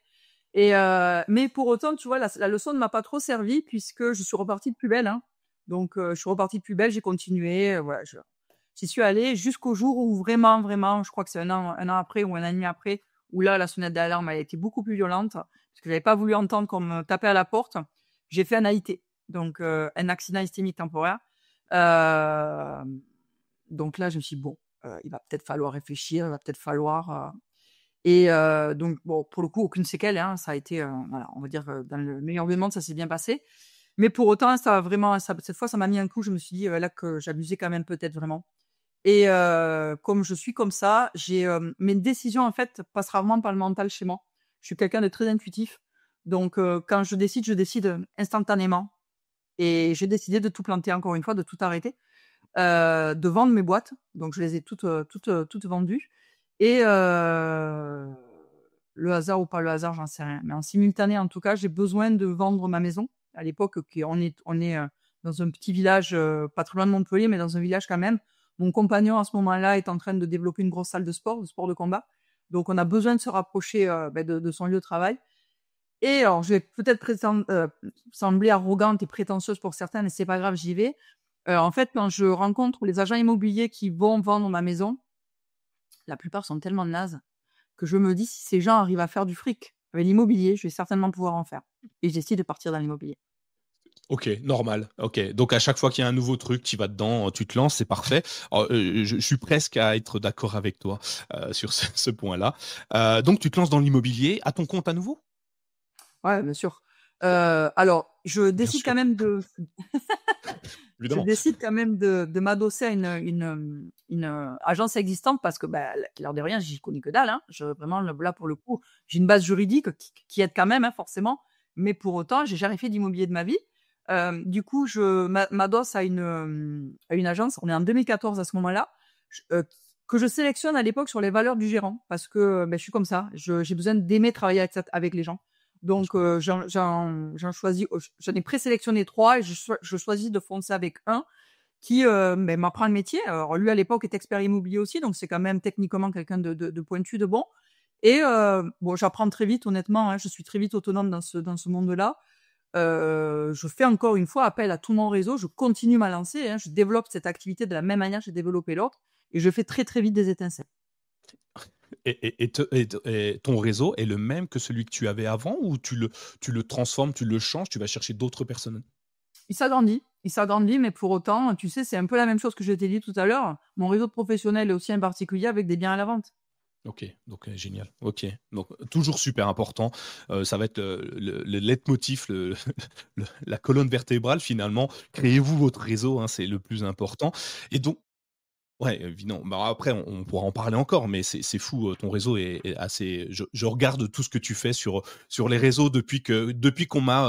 mais pour autant, tu vois, la leçon ne m'a pas trop servi puisque je suis repartie de plus belle, hein. Donc je suis repartie de plus belle, j'ai continué, voilà, j'y suis allée jusqu'au jour où vraiment, vraiment, je crois que c'est un an après ou un an et demi après, où là, la sonnette d'alarme, elle a été beaucoup plus violente parce que j'avais pas voulu entendre qu'on me tapait à la porte. J'ai fait un AIT, donc un accident ischémique temporaire. Hem, donc là, je me suis dit: «Bon, il va peut-être falloir réfléchir, il va peut-être falloir, donc bon, pour le coup, aucune séquelle, hein. Ça a été, voilà, on va dire, dans le meilleur des mondes, ça s'est bien passé. Mais pour autant, cette fois, ça m'a mis un coup. Je me suis dit, là, que j'abusais quand même peut-être vraiment comme je suis comme ça, mes décisions, en fait, passent rarement par le mental chez moi. Je suis quelqu'un de très intuitif. Donc quand je décide, instantanément et j'ai décidé de tout planter encore une fois, de tout arrêter, de vendre mes boîtes. Donc je les ai toutes vendues et le hasard ou pas le hasard, j'en sais rien. Mais en simultané, en tout cas, j'ai besoin de vendre ma maison. À l'époque, on est dans un petit village, pas très loin de Montpellier, mais dans un village quand même. Mon compagnon, à ce moment-là, est en train de développer une grosse salle de sport de combat. Donc on a besoin de se rapprocher, de son lieu de travail et alors je vais peut-être sembler arrogante et prétentieuse pour certains, mais c'est pas grave, j'y vais. En fait, quand je rencontre les agents immobiliers qui vont vendre ma maison, la plupart sont tellement nazes que je me dis: «Si ces gens arrivent à faire du fric avec l'immobilier, je vais certainement pouvoir en faire» et je décide de partir dans l'immobilier. OK, normal. OK, donc à chaque fois qu'il y a un nouveau truc, tu vas dedans, tu te lances, c'est parfait. Alors, je suis presque à être d'accord avec toi, sur ce point-là. Donc tu te lances dans l'immobilier à ton compte à nouveau? Ouais, bien sûr. Alors Bien sûr, je évidemment. décide quand même de m'adosser à une agence existante parce que, bah, l'air de rien, j'y connais que dalle, hein. Vraiment, là, pour le coup, j'ai une base juridique qui aide quand même, hein, forcément, mais pour autant, j'ai jamais fait d'immobilier de ma vie. Du coup, je m'adosse à une agence. On est en 2014 à ce moment-là, j que je sélectionne à l'époque sur les valeurs du gérant parce que, je suis comme ça. J'ai besoin d'aimer travailler avec les gens. Je Donc comprends. j'en choisis j'en ai présélectionné 3 et je choisis de foncer avec un qui, m'apprend le métier. Alors lui, à l'époque, est expert immobilier aussi, donc c'est quand même techniquement quelqu'un de pointu, de bon et bon, j'apprends très vite honnêtement, hein, je suis très vite autonome dans ce monde-là. Je fais encore une fois appel à tout mon réseau, je continue ma lancée, hein, je développe cette activité de la même manière que j'ai développé l'autre et je fais très, très vite des étincelles. Et ton réseau est le même que celui que tu avais avant ou tu le transformes, tu le changes, tu vas chercher d'autres personnes? Il s'agrandit, mais pour autant, tu sais, c'est un peu la même chose que je t'ai dit tout à l'heure. Mon réseau de professionnels est aussi un particulier avec des biens à la vente. OK, donc génial. OK, donc toujours super important, ça va être, le leitmotiv, la colonne vertébrale finalement. Créez-vous votre réseau, hein, c'est le plus important et donc ouais, évidemment. Bah, après on pourra en parler encore, mais c'est fou, ton réseau est assez je regarde tout ce que tu fais sur les réseaux depuis qu'on m'a,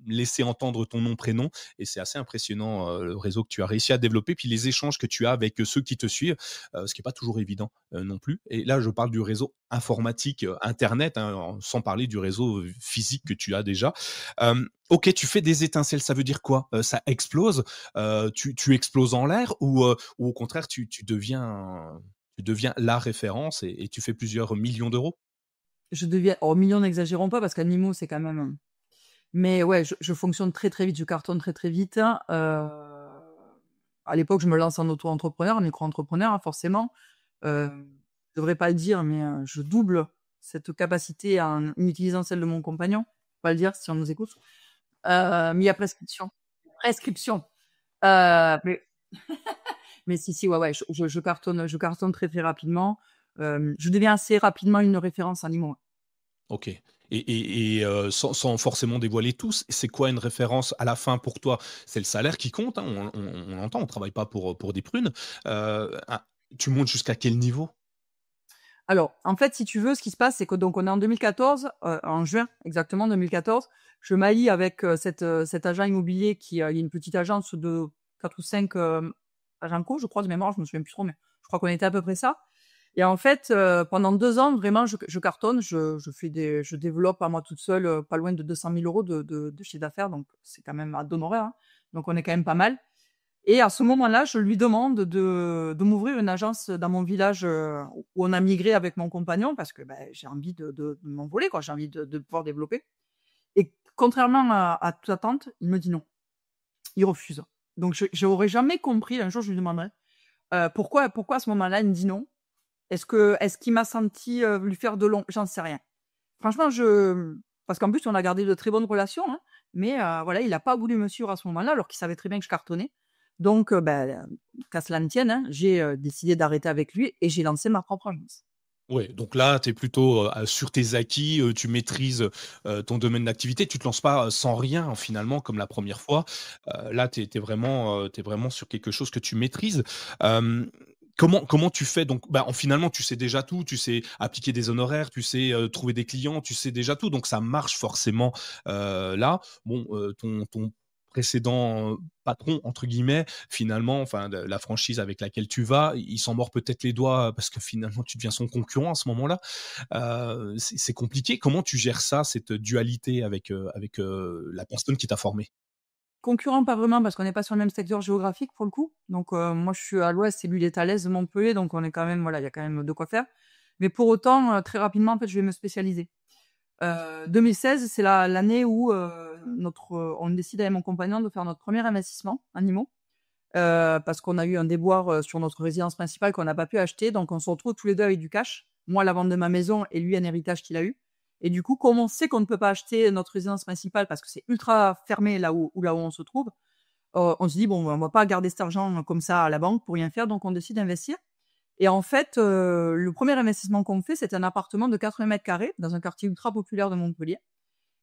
laissé entendre ton nom, prénom et c'est assez impressionnant, le réseau que tu as réussi à développer, puis les échanges que tu as avec, ceux qui te suivent, ce qui est pas toujours évident, non plus et là, je parle du réseau informatique, internet, hein, sans parler du réseau, physique que tu as déjà. OK, tu fais des étincelles, ça veut dire quoi? Ça explose? Tu exploses en l'air ou au contraire tu deviens Tu deviens la référence et tu fais plusieurs millions d'euros? Je deviens oh millions, n'exagérons pas parce qu'animaux, c'est quand même, mais ouais, je fonctionne très, très vite, je cartonne très, très vite, hein. À l'époque, je me lance en auto-entrepreneur, en micro-entrepreneur, hein, forcément. Je devrais pas le dire, mais je double cette capacité en utilisant celle de mon compagnon. Faut pas le dire si on nous écoute. Mais il y a prescription. Prescription. Mais mais si, si, ouais, ouais, je cartonne très, très rapidement. Je deviens assez rapidement une référence animaux. OK. Sans forcément dévoiler tout, c'est quoi une référence à la fin pour toi? C'est le salaire qui compte, hein, on l'entend, on travaille pas pour des prunes. Ah, tu montes jusqu'à quel niveau? Alors, en fait, si tu veux, ce qui se passe, c'est que donc on est en 2014, en juin exactement 2014. Je m'allie avec, cet agent immobilier qui, il y a une petite agence de 4 ou 5 agents co, je crois de mémoire, je me souviens plus trop, mais je crois qu'on était à peu près ça. Et en fait, pendant 2 ans, vraiment, je cartonne, je développe à moi toute seule, pas loin de 200 000 € de chiffre d'affaires, donc c'est quand même à d'honoraires, hein. Donc on est quand même pas mal. Et à ce moment-là, je lui demande de m'ouvrir une agence dans mon village, où on a migré avec mon compagnon parce que, j'ai envie de m'envoler quoi, j'ai envie de pouvoir développer. Et contrairement à toute attente, il me dit non. Il refuse. Donc j'aurais jamais compris, un jour je lui demanderai, pourquoi à ce moment-là il me dit non? Est-ce qu'il m'a senti, lui faire de l'ombre? J'en sais rien. Franchement, parce qu'en plus on a gardé de très bonnes relations, hein, mais voilà, il a pas voulu me suivre à ce moment-là alors qu'il savait très bien que je cartonnais. Donc qu'à cela ne tienne, hein, j'ai, décidé d'arrêter avec lui et j'ai lancé ma propre agence. Ouais, donc là, tu es plutôt, sur tes acquis, tu maîtrises, ton domaine d'activité. Tu te lances pas, sans rien finalement comme la première fois. Là, tu es vraiment, tu vraiment sur quelque chose que tu maîtrises. Comment tu fais donc? Bah, en finalement, tu sais déjà tout, tu sais appliquer des honoraires, tu sais, trouver des clients, tu sais déjà tout, donc ça marche forcément, là. Bon, ton précédent, «patron» entre guillemets, finalement, enfin de la franchise avec laquelle tu vas, il s'en mord peut-être les doigts parce que finalement tu deviens son concurrent à ce moment-là. C'est compliqué. Comment tu gères ça, cette dualité avec la personne qui t'a formé? Concurrent, pas vraiment parce qu'on n'est pas sur le même secteur géographique pour le coup. Donc moi je suis à l'ouest et lui il est à l'est de Montpellier, donc on est quand même voilà, il y a quand même de quoi faire. Mais pour autant, très rapidement en fait, je vais me spécialiser. 2016, c'est l'année où, on décide avec mon compagnon de faire notre premier investissement animaux, parce qu'on a eu un déboire, sur notre résidence principale qu'on n'a pas pu acheter. Donc on se retrouve tous les 2 avec du cash. Moi, la vente de ma maison et lui un héritage qu'il a eu. Et du coup, comme on sait qu'on ne peut pas acheter notre résidence principale parce que c'est ultra fermé là où on se trouve, on se dit: «Bon, on va pas garder cet argent comme ça à la banque pour rien faire», donc on décide d'investir. Et en fait, le premier investissement qu'on fait, c'est un appartement de 80 carrés dans un quartier ultra populaire de Montpellier.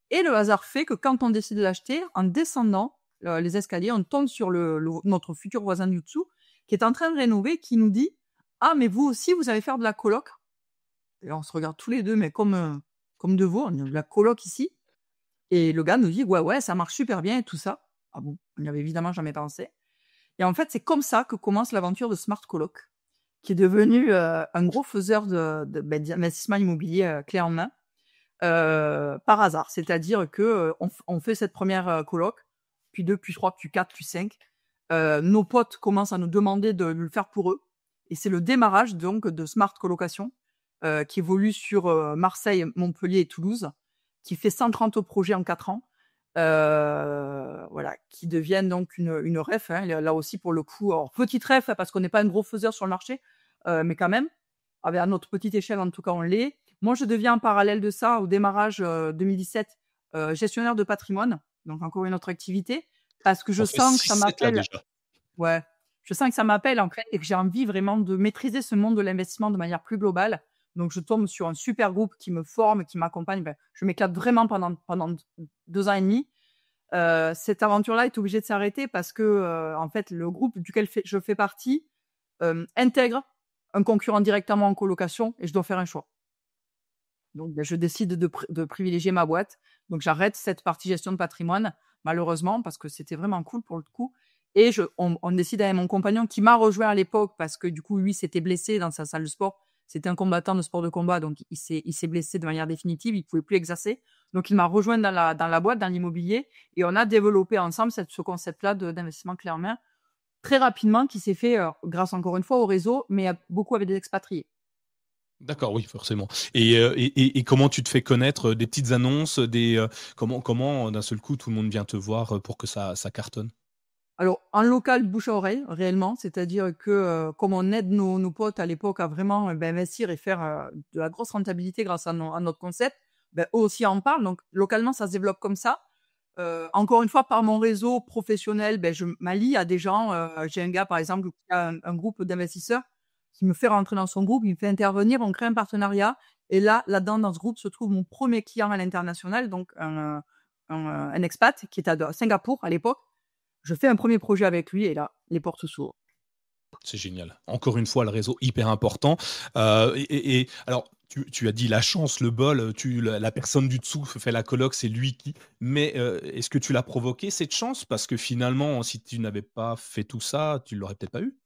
Et le hasard fait que quand on décide de l'acheter, en descendant, les escaliers, on tombe sur notre futur voisin du dessous, qui est en train de rénover, qui nous dit: «Ah mais vous aussi, vous allez faire de la coloc?» Et là, on se regarde tous les 2, mais comme de veau, on dit: «De la coloc ici?» Et le gars nous dit: «Ouais, ouais, ça marche super bien et tout ça». Ah bon? On n'y avait évidemment jamais pensé. Et en fait, c'est comme ça que commence l'aventure de Smart Coloc, qui est devenu, un gros faiseur d'investissement immobilier, clé en main. Par hasard. C'est-à-dire que, on fait cette première coloc, puis 2, puis 3, puis 4, puis 5. Nos potes commencent à nous demander de le faire pour eux et c'est le démarrage donc de Smart Colocation, qui évolue sur, Marseille, Montpellier et Toulouse, qui fait 130 projets en 4 ans. Voilà, qui deviennent donc une ref, hein, là aussi pour le coup, alors petite ref, hein, parce qu'on n'est pas un gros faiseur sur le marché, mais quand même, à notre petite échelle en tout cas on l'est. Moi je deviens en parallèle de ça au démarrage, 2017, gestionnaire de patrimoine, donc encore une autre activité, parce que je Ça fait sens que ça 6-7 là m'appelle. déjà. Ouais, je sens que ça m'appelle en fait et que j'ai envie vraiment de maîtriser ce monde de l'investissement de manière plus globale. Donc je tombe sur un super groupe qui me forme, qui m'accompagne, je m'éclate vraiment pendant 2 ans et demi. Cette aventure-là est obligée de s'arrêter parce que, en fait, le groupe duquel je fais partie, intègre un concurrent directement en colocation et je dois faire un choix. Donc, je décide de privilégier ma boîte. Donc, j'arrête cette partie gestion de patrimoine, malheureusement, parce que c'était vraiment cool pour le coup. Et on décide avec mon compagnon qui m'a rejoint à l'époque parce que du coup, lui, s'était blessé dans sa salle de sport. C'était un combattant de sport de combat, donc il s'est blessé de manière définitive, il pouvait plus exercer. Donc, il m'a rejoint dans la boîte, dans l'immobilier, et on a développé ensemble ce concept-là d'investissement clé en main très rapidement qui s'est fait, grâce encore une fois au réseau, mais beaucoup avec des expatriés. D'accord, oui, forcément. Et comment tu te fais connaître? Des petites annonces, comment d'un seul coup tout le monde vient te voir, pour que ça cartonne? Alors, en local, bouche à oreille, réellement, c'est-à-dire que, comme on aide nos potes à l'époque à vraiment, investir et faire, de la grosse rentabilité grâce à notre concept, eux aussi en parlent, donc localement, ça se développe comme ça. Encore une fois, par mon réseau professionnel, je m'allie à des gens, j'ai un gars, par exemple, qui a un groupe d'investisseurs qui me fait rentrer dans son groupe, il me fait intervenir, on crée un partenariat et là-dedans, dans ce groupe se trouve mon premier client à l'international, donc un expat qui était à Singapour à l'époque. Je fais un premier projet avec lui et là, les portes s'ouvrent. C'est génial. Encore une fois, le réseau hyper important. Et alors, tu as dit la chance, le bol, la personne du dessous fait la coloc, c'est lui qui. Mais est-ce que tu l'as provoqué cette chance? Parce que finalement, si tu n'avais pas fait tout ça, tu l'aurais peut-être pas eu.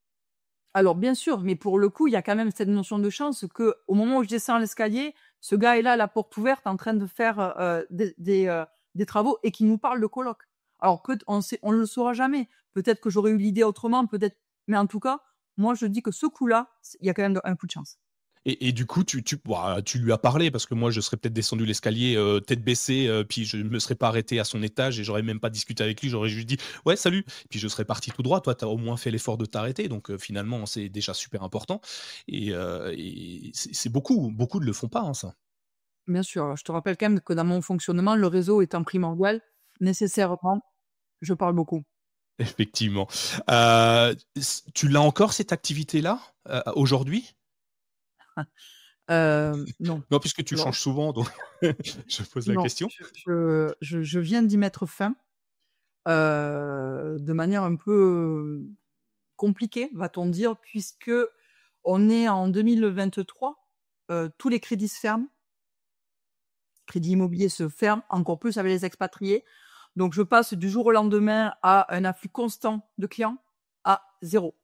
Alors bien sûr, mais pour le coup, il y a quand même cette notion de chance que au moment où je descends l'escalier, ce gars est là, la porte ouverte, en train de faire, des travaux et qui nous parle de coloc. Alors on le saura jamais. Peut-être que j'aurais eu l'idée autrement, peut-être mais en tout cas, moi je dis que ce coup-là, il y a quand même un coup de chance. Et du coup, tu lui as parlé parce que moi, je serais peut-être descendu l'escalier tête baissée, puis je ne me serais pas arrêté à son étage et j'aurais même pas discuté avec lui. J'aurais juste dit ouais, salut. Puis je serais parti tout droit. Toi, tu as au moins fait l'effort de t'arrêter. Donc finalement, c'est déjà super important. Et c'est beaucoup, beaucoup ne le font pas, hein, ça. Bien sûr, je te rappelle quand même que dans mon fonctionnement, le réseau étant primordial, nécessairement, je parle beaucoup. Effectivement. Tu l'as encore cette activité-là aujourd'hui? Non. Non, puisque tu Alors changes souvent, donc je pose la non, question. je viens d'y mettre fin, de manière un peu, compliquée, va-t-on dire, puisque on est en 2023, tous les crédits se ferment, crédits immobiliers se ferment, encore plus avec les expatriés. Donc je passe du jour au lendemain à un afflux constant de clients à zéro.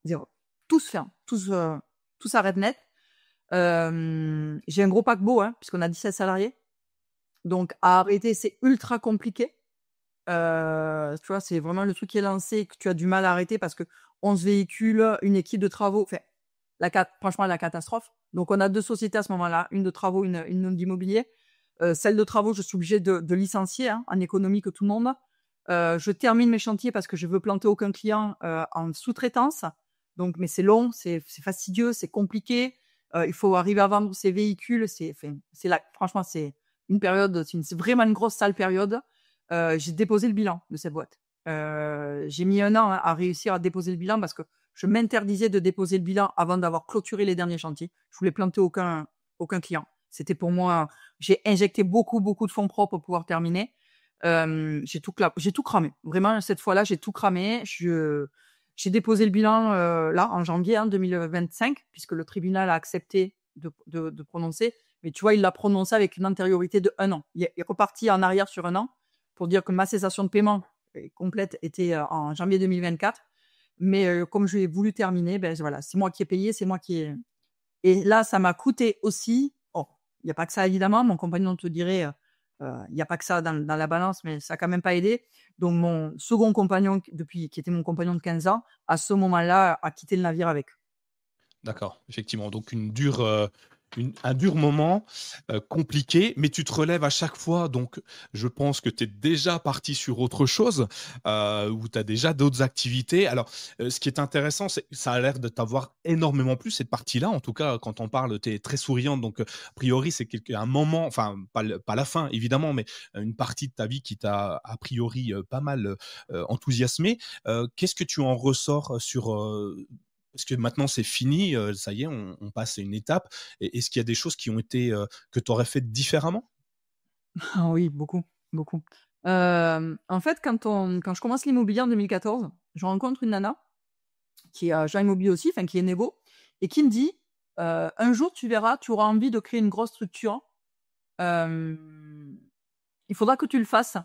0. Tout se ferme, tout s'arrête net. J'ai un gros paquebot, hein, puisqu'on a 17 salariés. Donc à arrêter, c'est ultra compliqué. Tu vois, c'est vraiment le truc qui est lancé que tu as du mal à arrêter parce que 11 véhicules, une équipe de travaux, enfin, franchement, la catastrophe. Donc on a 2 sociétés à ce moment-là, une de travaux, une d'immobilier. Celle de travaux, je suis obligée de licencier, hein, en économie que tout le monde. Je termine mes chantiers parce que je veux planter aucun client, en sous-traitance. Donc mais c'est long, c'est fastidieux, c'est compliqué. Il faut arriver à vendre ces véhicules. Franchement, c'est une période, c'est vraiment une grosse sale période. J'ai déposé le bilan de cette boîte. J'ai mis 1 an, hein, à réussir à déposer le bilan parce que je m'interdisais de déposer le bilan avant d'avoir clôturé les derniers chantiers. Je voulais planter aucun client. C'était pour moi, j'ai injecté beaucoup, beaucoup de fonds propres pour pouvoir terminer. J'ai tout cramé. Vraiment, cette fois-là, j'ai tout cramé. J'ai déposé le bilan, là, en janvier, hein, 2025, puisque le tribunal a accepté de prononcer. Mais tu vois, il l'a prononcé avec une antériorité de 1 an. Il est reparti en arrière sur 1 an pour dire que ma cessation de paiement complète était, en janvier 2024. Mais, comme j'ai voulu terminer, voilà, c'est moi qui ai payé, c'est moi qui ai et là, ça m'a coûté aussi il y a pas que ça évidemment, mon compagnon te dirait, il y a pas que ça dans la balance, mais ça a quand même pas aidé. Donc mon second compagnon qui était mon compagnon de 15 ans, à ce moment-là, a quitté le navire avec. D'accord, effectivement, donc un dur moment, compliqué, mais tu te relèves à chaque fois, donc je pense que tu es déjà parti sur autre chose, ou tu as déjà d'autres activités. Alors, ce qui est intéressant, c'est que ça a l'air de t'avoir énormément plu, cette partie-là. En tout cas, quand on parle, tu es très souriante, donc a priori, c'est un moment, enfin, pas la fin évidemment, mais une partie de ta vie qui t'a a priori, pas mal, enthousiasmée. Qu'est-ce que tu en ressors sur, parce que maintenant c'est fini, ça y est, on passe à une étape. Est-ce qu'il y a des choses qui ont été, que tu aurais faites différemment? Ah oui, beaucoup, beaucoup. En fait, quand je commence l'immobilier en 2014, je rencontre une nana qui est agent immobilier aussi, enfin qui est négo et qui me dit: «Un jour, tu verras, tu auras envie de créer une grosse structure. Hem, il faudra que tu le fasses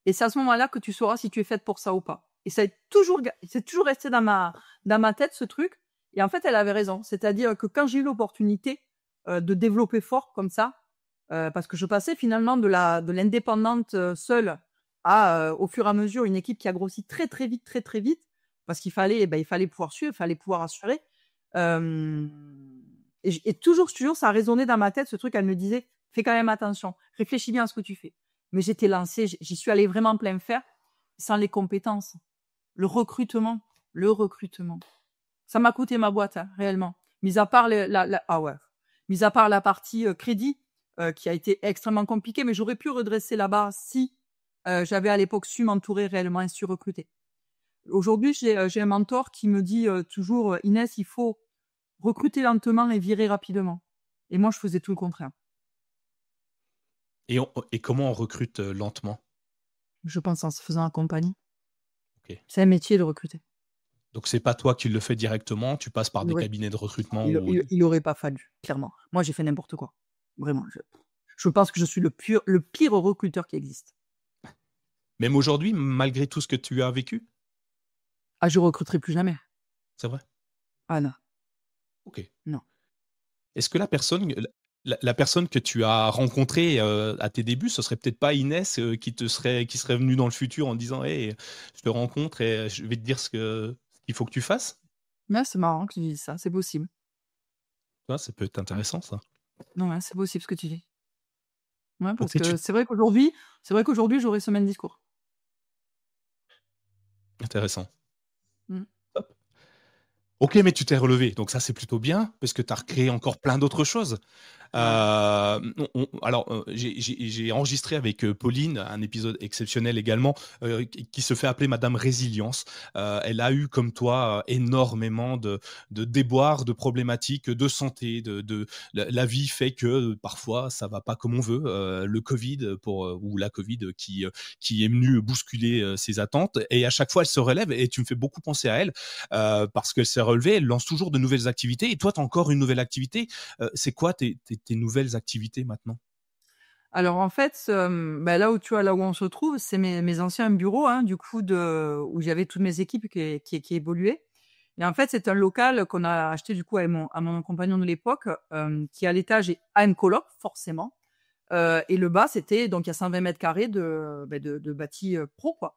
et c'est à ce moment-là que tu sauras si tu es faite pour ça ou pas». Et ça est toujours c'est toujours resté dans ma tête ce truc et en fait, elle avait raison. C'est-à-dire que quand j'ai eu l'opportunité, de développer fort comme ça, parce que je passais finalement de l'indépendante, seule à, au fur et à mesure, une équipe qui a grossi très, très vite, parce qu'il fallait, il fallait pouvoir suivre, il fallait pouvoir assurer. Et toujours, ça a résonné dans ma tête, ce truc. Elle me disait, fais quand même attention, réfléchis bien à ce que tu fais. Mais j'étais lancée, j'y suis allée vraiment plein fer, sans les compétences. Le recrutement. Ça m'a coûté ma boîte, hein, réellement. Mis à part mis à part la partie crédit, qui a été extrêmement compliquée, mais j'aurais pu redresser la barre si j'avais à l'époque su m'entourer réellement et su recruter. Aujourd'hui, j'ai un mentor qui me dit toujours, Inès, il faut recruter lentement et virer rapidement. Et moi, je faisais tout le contraire. Et comment on recrute lentement? Je pense en se faisant accompagner. Ok. C'est un métier de recruter. Donc, c'est pas toi qui le fais directement, tu passes par des cabinets de recrutement Il aurait pas fallu, clairement. Moi, j'ai fait n'importe quoi. Vraiment. Je pense que je suis le pire recruteur qui existe. Même aujourd'hui, malgré tout ce que tu as vécu? Ah, je recruterai plus jamais. C'est vrai? Ah non. Ok. Non. Est-ce que la personne que tu as rencontrée à tes débuts, ce serait peut-être pas Inès qui serait venue dans le futur en disant hey, je te rencontre et je vais te dire ce qu'il faut que tu fasses? Mais c'est marrant que tu dises ça, c'est possible. Ça peut être intéressant, ça. Non, ouais, c'est possible ce que tu dis. Ouais, parce Ok, que c'est vrai qu'aujourd'hui, j'aurais ce même discours. intéressant. Mm. Hop. Ok, mais tu t'es relevé, donc ça c'est plutôt bien, parce que tu as recréé encore plein d'autres choses. Ouais. Alors, j'ai enregistré avec Pauline un épisode exceptionnel également qui se fait appeler Madame Résilience. Elle a eu, comme toi, énormément de déboires, de problématiques de santé. La vie fait que parfois, ça va pas comme on veut. Le Covid ou la Covid qui est venue bousculer ses attentes. Et à chaque fois, elle se relève et tu me fais beaucoup penser à elle parce qu'elle s'est relevée. Elle lance toujours de nouvelles activités. Et toi, tu as encore une nouvelle activité. C'est quoi tes nouvelles activités maintenant? Alors en fait, là où on se trouve, c'est mes anciens bureaux, hein, du coup où j'avais toutes mes équipes qui évoluaient. Et en fait, c'est un local qu'on a acheté du coup à mon compagnon de l'époque, qui à l'étage a une coloc forcément, et le bas c'était donc il y a 120 mètres carrés de bâti pro quoi.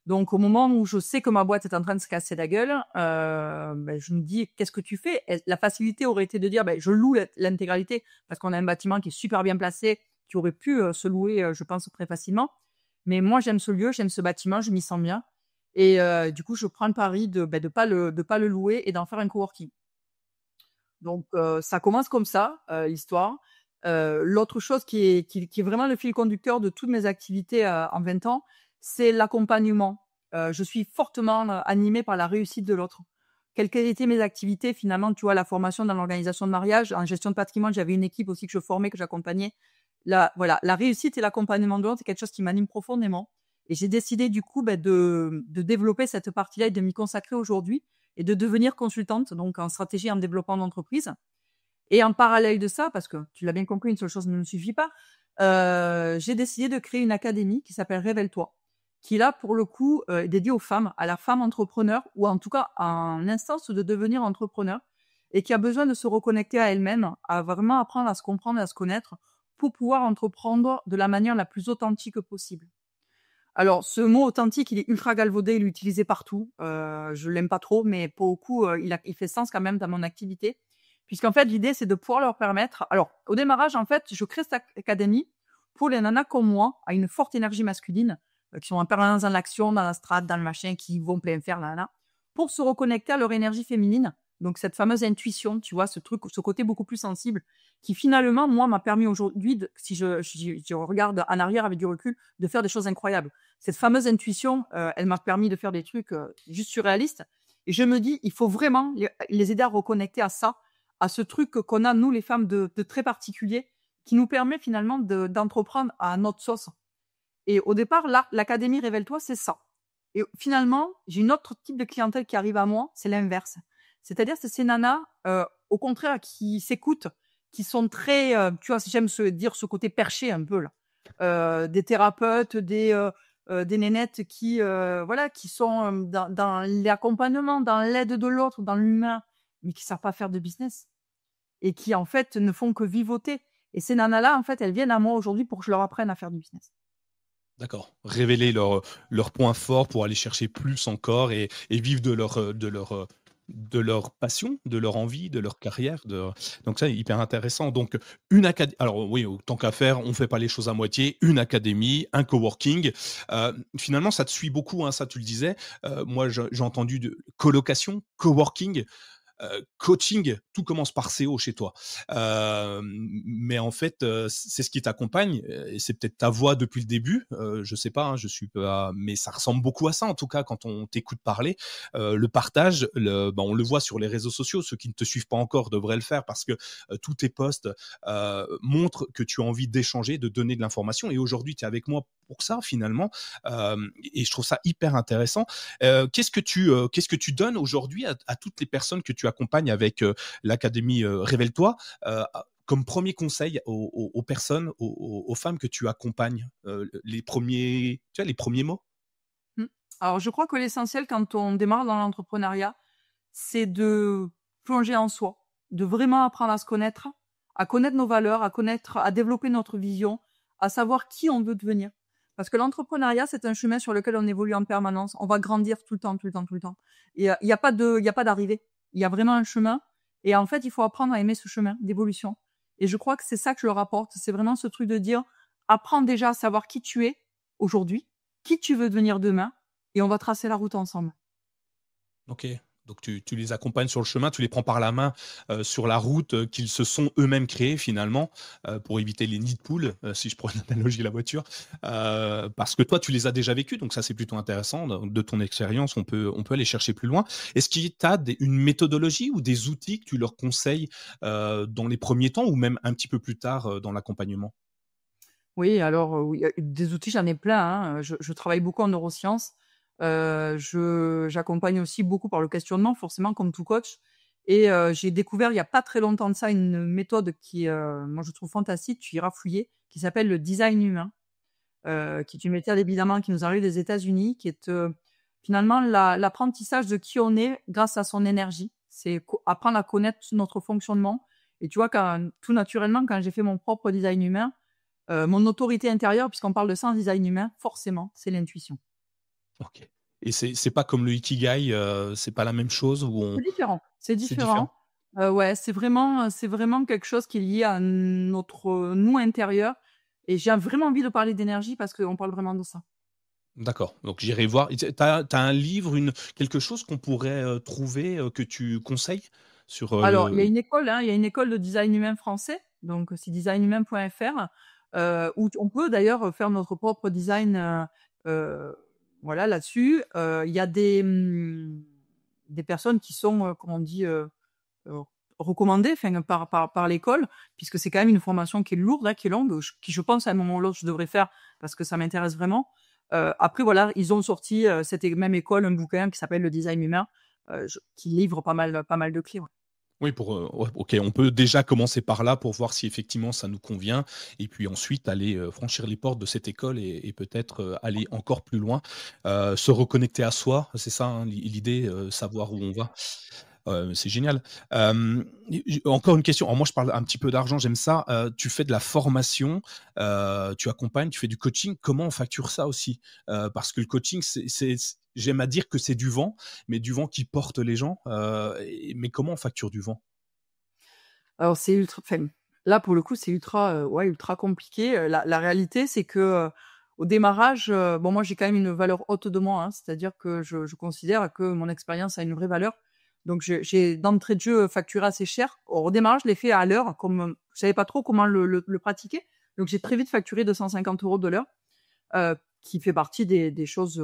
Donc au moment où je sais que ma boîte est en train de se casser la gueule, je me dis qu'est-ce que tu fais? La facilité aurait été de dire je loue l'intégralité parce qu'on a un bâtiment qui est super bien placé, qui aurait pu se louer, je pense très facilement. Mais moi j'aime ce lieu, j'aime ce bâtiment, je m'y sens bien. Et du coup je prends le pari de pas le louer et d'en faire un coworking. Donc ça commence comme ça l'histoire. L'autre chose qui est vraiment le fil conducteur de toutes mes activités en 20 ans, c'est l'accompagnement. Je suis fortement animée par la réussite de l'autre. Quelles étaient mes activités finalement, tu vois, la formation dans l'organisation de mariage, en gestion de patrimoine, j'avais une équipe aussi que je formais, que j'accompagnais. La réussite et l'accompagnement de l'autre, c'est quelque chose qui m'anime profondément. Et j'ai décidé du coup de développer cette partie-là et de m'y consacrer aujourd'hui et de devenir consultante, donc en stratégie et en développement d'entreprise. Et en parallèle de ça, parce que tu l'as bien compris, une seule chose ne me suffit pas, j'ai décidé de créer une académie qui s'appelle Révèle-toi, qui là, pour le coup, est dédiée aux femmes, à la femme entrepreneur, ou en tout cas en instance de devenir entrepreneur, et qui a besoin de se reconnecter à elle-même, à vraiment apprendre à se comprendre et à se connaître, pour pouvoir entreprendre de la manière la plus authentique possible. Alors, ce mot authentique, il est ultra galvaudé, il est utilisé partout. Je l'aime pas trop, mais pour le coup, il fait sens quand même dans mon activité. Puisqu'en fait, l'idée, c'est de pouvoir leur permettre. Alors, au démarrage, en fait, je crée cette académie pour les nanas comme moi, à une forte énergie masculine, qui sont en permanence dans l'action, dans la strate, dans le machin, qui vont plein faire, là, pour se reconnecter à leur énergie féminine. Donc, cette fameuse intuition, tu vois, ce côté beaucoup plus sensible, qui finalement, moi, m'a permis aujourd'hui, si je regarde en arrière avec du recul, de faire des choses incroyables. Cette fameuse intuition, elle m'a permis de faire des trucs juste surréalistes. Et je me dis, il faut vraiment les aider à reconnecter à ça, à ce truc qu'on a, nous, les femmes, de très particulier, qui nous permet finalement d'entreprendre à notre sauce. Et au départ, là, l'académie Révèle-toi, c'est ça. Et finalement, j'ai une autre type de clientèle qui arrive à moi, c'est l'inverse. C'est-à-dire, c'est ces nanas, au contraire, qui s'écoutent, qui sont très, tu vois, j'aime dire ce côté perché un peu, là. Des thérapeutes, des nénettes qui sont dans l'accompagnement, dans l'aide de l'autre, dans l'humain, mais qui savent pas faire de business. Et qui, en fait, ne font que vivoter. Et ces nanas-là, en fait, elles viennent à moi aujourd'hui pour que je leur apprenne à faire du business. D'accord. Révéler leurs points forts pour aller chercher plus encore et vivre de leur passion, de leur envie, de leur carrière, donc ça, hyper intéressant. Donc une acad alors oui, tant qu'à faire, on fait pas les choses à moitié. Une académie, un coworking, finalement, ça te suit beaucoup, hein, ça, tu le disais. Moi, j'ai entendu de colocation, coworking. Coaching, tout commence par SEO chez toi. Mais en fait, c'est ce qui t'accompagne et c'est peut-être ta voix depuis le début. Je sais pas, hein, je suis pas, mais ça ressemble beaucoup à ça en tout cas quand on t'écoute parler. Le partage, on le voit sur les réseaux sociaux. Ceux qui ne te suivent pas encore devraient le faire parce que tous tes posts montrent que tu as envie d'échanger, de donner de l'information. Et aujourd'hui, tu es avec moi pour ça finalement. Et je trouve ça hyper intéressant. Qu'est-ce que tu donnes aujourd'hui à toutes les personnes que tu accompagnes avec l'académie Révèle-toi comme premier conseil aux personnes, aux femmes que tu accompagnes, les premiers mots? Mmh. Alors je crois que l'essentiel quand on démarre dans l'entrepreneuriat, c'est de plonger en soi, de vraiment apprendre à connaître nos valeurs, à développer notre vision, à savoir qui on veut devenir. Parce que l'entrepreneuriat, c'est un chemin sur lequel on évolue en permanence. On va grandir tout le temps, tout le temps, tout le temps. Et il y a pas d'arrivée. Il y a vraiment un chemin. Et en fait, il faut apprendre à aimer ce chemin d'évolution. Et je crois que c'est ça que je leur apporte. C'est vraiment ce truc de dire, apprends déjà à savoir qui tu es aujourd'hui, qui tu veux devenir demain, et on va tracer la route ensemble. OK. Donc tu les accompagnes sur le chemin, tu les prends par la main, sur la route, qu'ils se sont eux-mêmes créés finalement, pour éviter les nids de poules, si je prends l'analogie de la voiture. Parce que toi, tu les as déjà vécus, donc ça, c'est plutôt intéressant. De ton expérience, on peut aller chercher plus loin. Est-ce qu'il tu as une méthodologie ou des outils que tu leur conseilles, dans les premiers temps ou même un petit peu plus tard, dans l'accompagnement? Oui, alors, oui, des outils, j'en ai plein, hein. Je travaille beaucoup en neurosciences. Je j'accompagne aussi beaucoup par le questionnement, forcément, comme tout coach. Et j'ai découvert il y a pas très longtemps de ça une méthode qui, moi, je trouve fantastique, tu iras fouiller, qui s'appelle le design humain, qui est une méthode évidemment qui nous arrive des États-Unis, qui est, finalement l'apprentissage de qui on est grâce à son énergie. C'est apprendre à connaître notre fonctionnement. Et tu vois, tout naturellement, quand j'ai fait mon propre design humain, mon autorité intérieure, puisqu'on parle de ça en design humain, forcément, c'est l'intuition. OK. Et c'est pas comme le ikigai, c'est pas la même chose où on C'est différent, c'est c'est différent? différent. Ouais, c'est vraiment quelque chose qui est lié à notre, nous intérieur, et j'ai vraiment envie de parler d'énergie parce qu'on parle vraiment de ça. D'accord, donc j'irai voir. Et tu as un livre, quelque chose qu'on pourrait, trouver, que tu conseilles sur, Alors, il y a le une école, hein, il y a une école de design humain français, donc c'est designhumain.fr, où on peut d'ailleurs faire notre propre design, heu, voilà, là-dessus. Il y a des personnes qui sont, comment on dit, heu, recommandées, enfin, par l'école, puisque c'est quand même une formation qui est lourde, hein, qui est longue, qui je pense à un moment ou l'autre je devrais faire parce que ça m'intéresse vraiment. Après voilà, ils ont sorti, cette même école, un bouquin qui s'appelle Le design humain, qui livre pas mal de clés, ouais. oui, pour, ouais, OK, on peut déjà commencer par là pour voir si effectivement ça nous convient et puis ensuite aller, franchir les portes de cette école et peut-être, aller encore plus loin, se reconnecter à soi, c'est ça, hein, l'idée, savoir où on va. C'est génial. J encore une question. Alors moi, je parle un petit peu d'argent, j'aime ça. Tu fais de la formation, tu accompagnes, tu fais du coaching. Comment on facture ça aussi? Parce que le coaching, j'aime à dire que c'est du vent, mais du vent qui porte les gens, mais comment on facture du vent? Alors c'est ultra, enfin, là pour le coup, c'est ultra, ouais, ultra compliqué. La réalité, c'est que, au démarrage, bon, moi j'ai quand même une valeur haute de moi, hein, c'est-à-dire que je considère que mon expérience a une vraie valeur. Donc j'ai d'entrée de jeu facturé assez cher. Au démarrage, je l'ai fait à l'heure, comme, je savais pas trop comment le pratiquer. Donc j'ai très vite facturé 250 € de l'heure, qui fait partie des choses,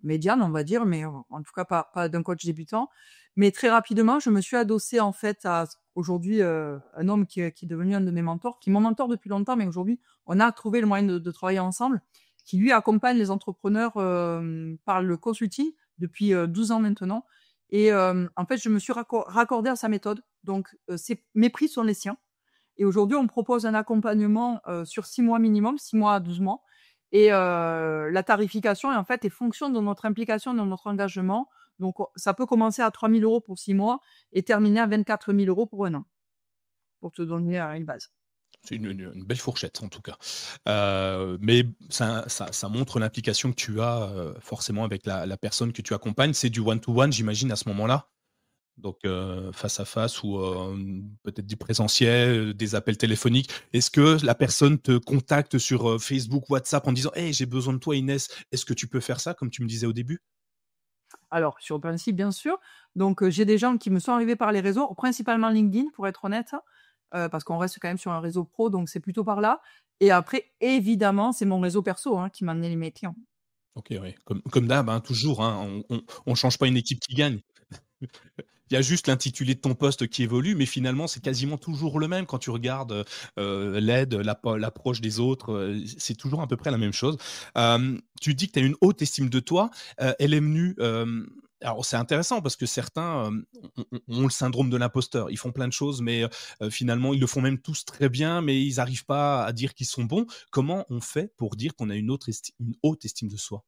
médianes, on va dire, mais en tout cas pas d'un coach débutant. Mais très rapidement, je me suis adossée en fait à aujourd'hui, un homme qui est devenu un de mes mentors, qui est mon mentor depuis longtemps, mais aujourd'hui, on a trouvé le moyen de travailler ensemble, qui lui accompagne les entrepreneurs, par le consulting depuis, 12 ans maintenant. Et en fait, je me suis raccordée à sa méthode. Donc mes prix sont les siens. Et aujourd'hui, on me propose un accompagnement, sur 6 mois minimum, 6 mois à 12 mois. Et la tarification en fait est fonction de notre implication, de notre engagement. Donc ça peut commencer à 3 000 € pour 6 mois et terminer à 24 000 € pour 1 an, pour te donner, une base. C'est une belle fourchette en tout cas. Mais ça montre l'implication que tu as, forcément avec la personne que tu accompagnes. C'est du one to one, j'imagine, à ce moment-là? Donc, face à face ou, peut-être du présentiel, des appels téléphoniques. Est-ce que la personne te contacte sur, Facebook, WhatsApp en disant: «Hey, j'ai besoin de toi Inès, est-ce que tu peux faire ça?» comme tu me disais au début? Alors sur le principe, bien sûr, donc j'ai des gens qui me sont arrivés par les réseaux, principalement LinkedIn pour être honnête, parce qu'on reste quand même sur un réseau pro, donc c'est plutôt par là et après évidemment, c'est mon réseau perso, qui m'a amené mes clients. OK, ouais, comme d'hab, hein, toujours, hein, on change pas une équipe qui gagne. Il y a juste l'intitulé de ton poste qui évolue, mais finalement, c'est quasiment toujours le même quand tu regardes, l'aide, l'approche des autres, c'est toujours à peu près la même chose. Tu dis que tu as une haute estime de toi, elle est venue, alors c'est intéressant parce que certains, ont le syndrome de l'imposteur. Ils font plein de choses, mais, finalement, ils le font même tous très bien, mais ils arrivent pas à dire qu'ils sont bons. Comment on fait pour dire qu'on a une haute estime de soi?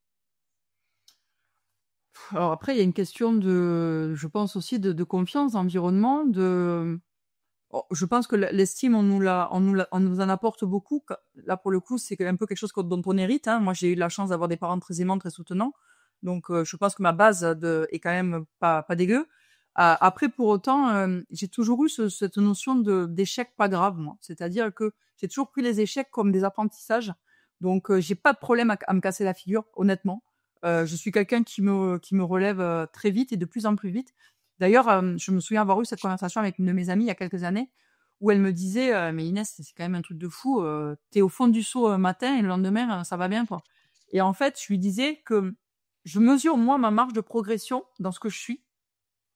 Alors après, il y a une question de je pense aussi de confiance, d'environnement, je pense que l'estime, on nous en apporte beaucoup. Là, pour le coup, c'est un peu quelque chose dont on hérite, hein. Moi, j'ai eu la chance d'avoir des parents très aimants, très soutenants. Donc, je pense que ma base est quand même pas dégueu. Après, pour autant, j'ai toujours eu cette notion d'échec pas grave, moi. C'est-à-dire que j'ai toujours pris les échecs comme des apprentissages. Donc, j'ai pas de problème à me casser la figure, honnêtement. Je suis quelqu'un qui me relève très vite et de plus en plus vite. D'ailleurs, je me souviens avoir eu cette conversation avec une de mes amies il y a quelques années, où elle me disait, «Mais Inès, c'est quand même un truc de fou, tu au fond du seau un matin et le lendemain, ça va bien, quoi». Et en fait, je lui disais que je mesure, moi, ma marge de progression dans ce que je suis,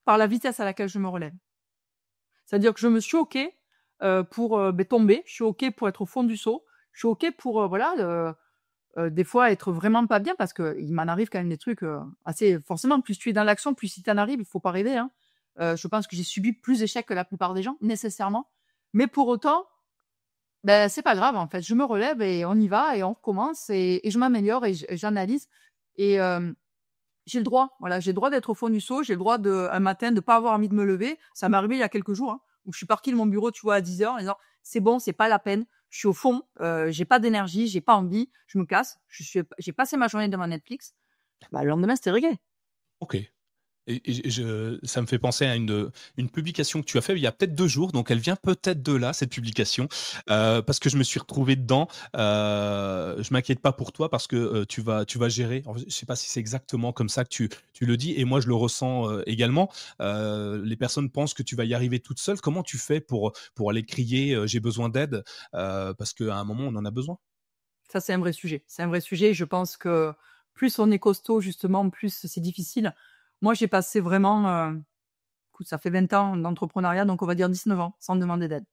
par la vitesse à laquelle je me relève. C'est-à-dire que je me suis OK, pour, tomber, je suis OK pour être au fond du seau, je suis OK pour, voilà, des fois être vraiment pas bien parce qu'il m'en arrive quand même des trucs, assez forcément, plus tu es dans l'action, plus il t'en arrive, il faut pas rêver, hein. Je pense que j'ai subi plus d'échecs que la plupart des gens, nécessairement. Mais pour autant, c'est pas grave, en fait. Je me relève et on y va et on recommence et je m'améliore et j'analyse et j'ai le droit, voilà, j'ai le droit d'être au fond du seau, j'ai le droit un matin de pas avoir envie de me lever. Ça m'est arrivé il y a quelques jours, où je suis partie de mon bureau, tu vois, à 10 heures en disant: «C'est bon, c'est pas la peine, je suis au fond, j'ai pas d'énergie, j'ai pas envie, je me casse, j'ai passé ma journée devant Netflix». Bah, le lendemain, c'était réglé. OK. Et ça me fait penser à une publication que tu as fait il y a peut-être 2 jours, donc elle vient peut-être de là, cette publication, parce que je me suis retrouvé dedans. Je m'inquiète pas pour toi parce que, tu vas gérer. Alors je sais pas si c'est exactement comme ça que tu le dis et moi je le ressens, également. Les personnes pensent que tu vas y arriver toute seule. Comment tu fais pour aller crier, «J'ai besoin d'aide», parce qu'à un moment on en a besoin? Ça, c'est un vrai sujet. C'est un vrai sujet. Je pense que plus on est costaud, justement, plus c'est difficile. Moi, j'ai passé vraiment, écoute, ça fait 20 ans d'entrepreneuriat, donc on va dire 19 ans sans demander d'aide.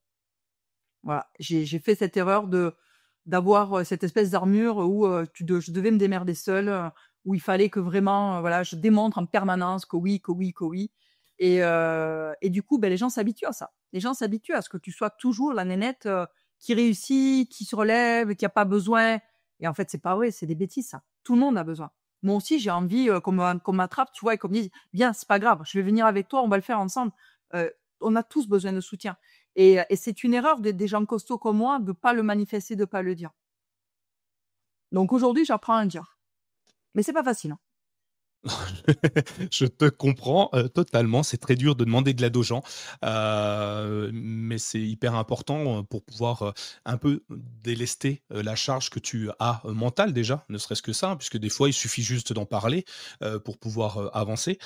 Voilà, j'ai fait cette erreur d'avoir, cette espèce d'armure où, je devais me démerder seule, où il fallait que vraiment, voilà, je démontre en permanence que oui, que oui, que oui et du coup, les gens s'habituent à ça. Les gens s'habituent à ce que tu sois toujours la nénette, qui réussit, qui se relève, qui a pas besoin et en fait, c'est pas vrai, c'est des bêtises ça. Tout le monde a besoin. Moi aussi, j'ai envie, qu'on m'attrape, tu vois? Et qu'on me dise: «Viens, c'est pas grave, je vais venir avec toi, on va le faire ensemble». On a tous besoin de soutien. Et c'est une erreur des gens costauds comme moi de pas le manifester, de pas le dire. Donc aujourd'hui, j'apprends à le dire. Mais c'est pas facile, hein. Je te comprends, totalement. C'est très dur de demander de l'aide aux gens, mais c'est hyper important, pour pouvoir, un peu délester, la charge que tu as, mentale déjà, ne serait-ce que ça, hein, puisque des fois, il suffit juste d'en parler, pour pouvoir, avancer.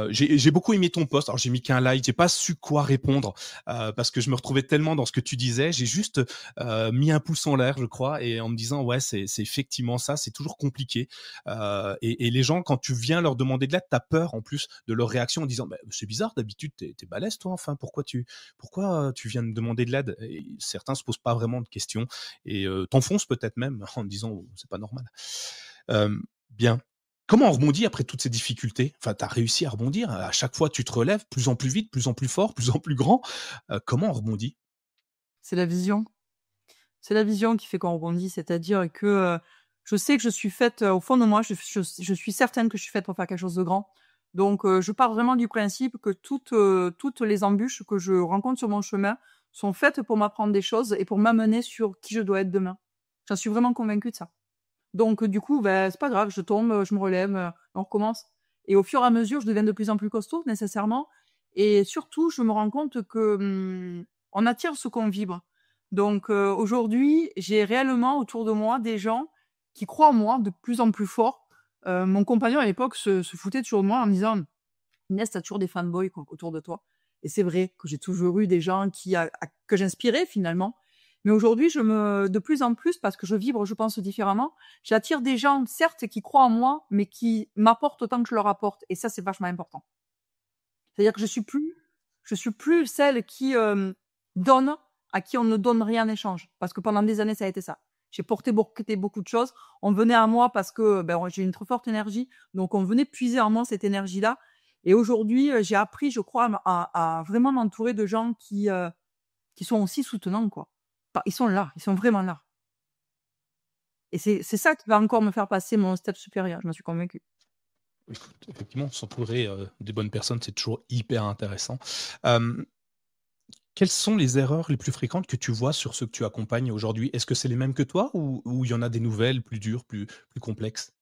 J'ai beaucoup aimé ton post. Alors j'ai mis qu'un like, j'ai pas su quoi répondre, parce que je me retrouvais tellement dans ce que tu disais. J'ai juste, mis un pouce en l'air, je crois et en me disant: «Ouais, c'est effectivement ça, c'est toujours compliqué». Et les gens, quand tu viens leur demander de l'aide, tu as peur en plus de leur réaction en disant: «Bah, c'est bizarre, d'habitude, tu es balèze toi, enfin, pourquoi tu viens me demander de l'aide?» Et certains se posent pas vraiment de questions et t'enfoncent peut-être même en te disant: «Oh, c'est pas normal». Bien. Comment on rebondit après toutes ces difficultés? Enfin, tu as réussi à rebondir, à chaque fois tu te relèves plus en plus vite, plus en plus fort, plus en plus grand. Comment on rebondit? C'est la vision. C'est la vision qui fait qu'on rebondit. C'est-à-dire que, je sais que je suis faite, au fond de moi, je suis certaine que je suis faite pour faire quelque chose de grand. Donc, je pars vraiment du principe que toutes les embûches que je rencontre sur mon chemin sont faites pour m'apprendre des choses et pour m'amener sur qui je dois être demain. J'en suis vraiment convaincue de ça. Donc, du coup, c'est pas grave, je tombe, je me relève, on recommence. Et au fur et à mesure, je deviens de plus en plus costaud, nécessairement. Et surtout, je me rends compte que on attire ce qu'on vibre. Donc, aujourd'hui, j'ai réellement autour de moi des gens qui croient en moi de plus en plus fort. Mon compagnon à l'époque se foutait toujours de moi en me disant Inès, t'as toujours des fanboys autour de toi. Et c'est vrai que j'ai toujours eu des gens que j'inspirais finalement. Mais aujourd'hui, de plus en plus, parce que je vibre, je pense différemment, j'attire des gens, certes, qui croient en moi, mais qui m'apportent autant que je leur apporte. Et ça, c'est vachement important. C'est-à-dire que je suis plus celle qui donne à qui on ne donne rien en échange. Parce que pendant des années, ça a été ça. J'ai porté beaucoup de choses. On venait à moi parce que j'ai une très forte énergie. Donc, on venait puiser en moi cette énergie-là. Et aujourd'hui, j'ai appris, je crois, à vraiment m'entourer de gens qui sont aussi soutenants, quoi. Ils sont là, ils sont vraiment là. Et c'est ça qui va encore me faire passer mon step supérieur, je m'en suis convaincue. Écoute, effectivement, s'entourer des bonnes personnes, c'est toujours hyper intéressant. Quelles sont les erreurs les plus fréquentes que tu vois sur ceux que tu accompagnes aujourd'hui? Est-ce que c'est les mêmes que toi ou il y en a des nouvelles, plus dures, plus complexes?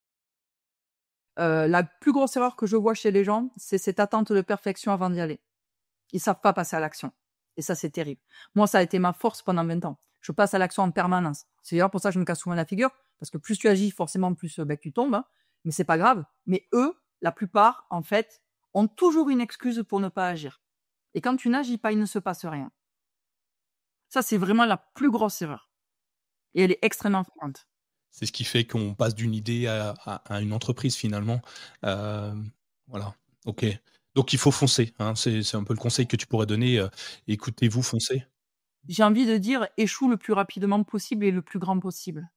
La plus grosse erreur que je vois chez les gens, c'est cette attente de perfection avant d'y aller. Ils savent pas passer à l'action. Et ça, c'est terrible. Moi, ça a été ma force pendant 20 ans. Je passe à l'action en permanence. C'est d'ailleurs pour ça que je me casse souvent la figure, parce que plus tu agis, forcément, plus tu tombes. Hein. Mais c'est pas grave. Mais eux, la plupart, en fait, ont toujours une excuse pour ne pas agir. Et quand tu n'agis pas, il ne se passe rien. Ça, c'est vraiment la plus grosse erreur. Et elle est extrêmement fréquente. C'est ce qui fait qu'on passe d'une idée à une entreprise finalement. Voilà, OK. Donc il faut foncer, hein, c'est un peu le conseil que tu pourrais donner, écoutez-vous, foncez. J'ai envie de dire échoue le plus rapidement possible et le plus grand possible.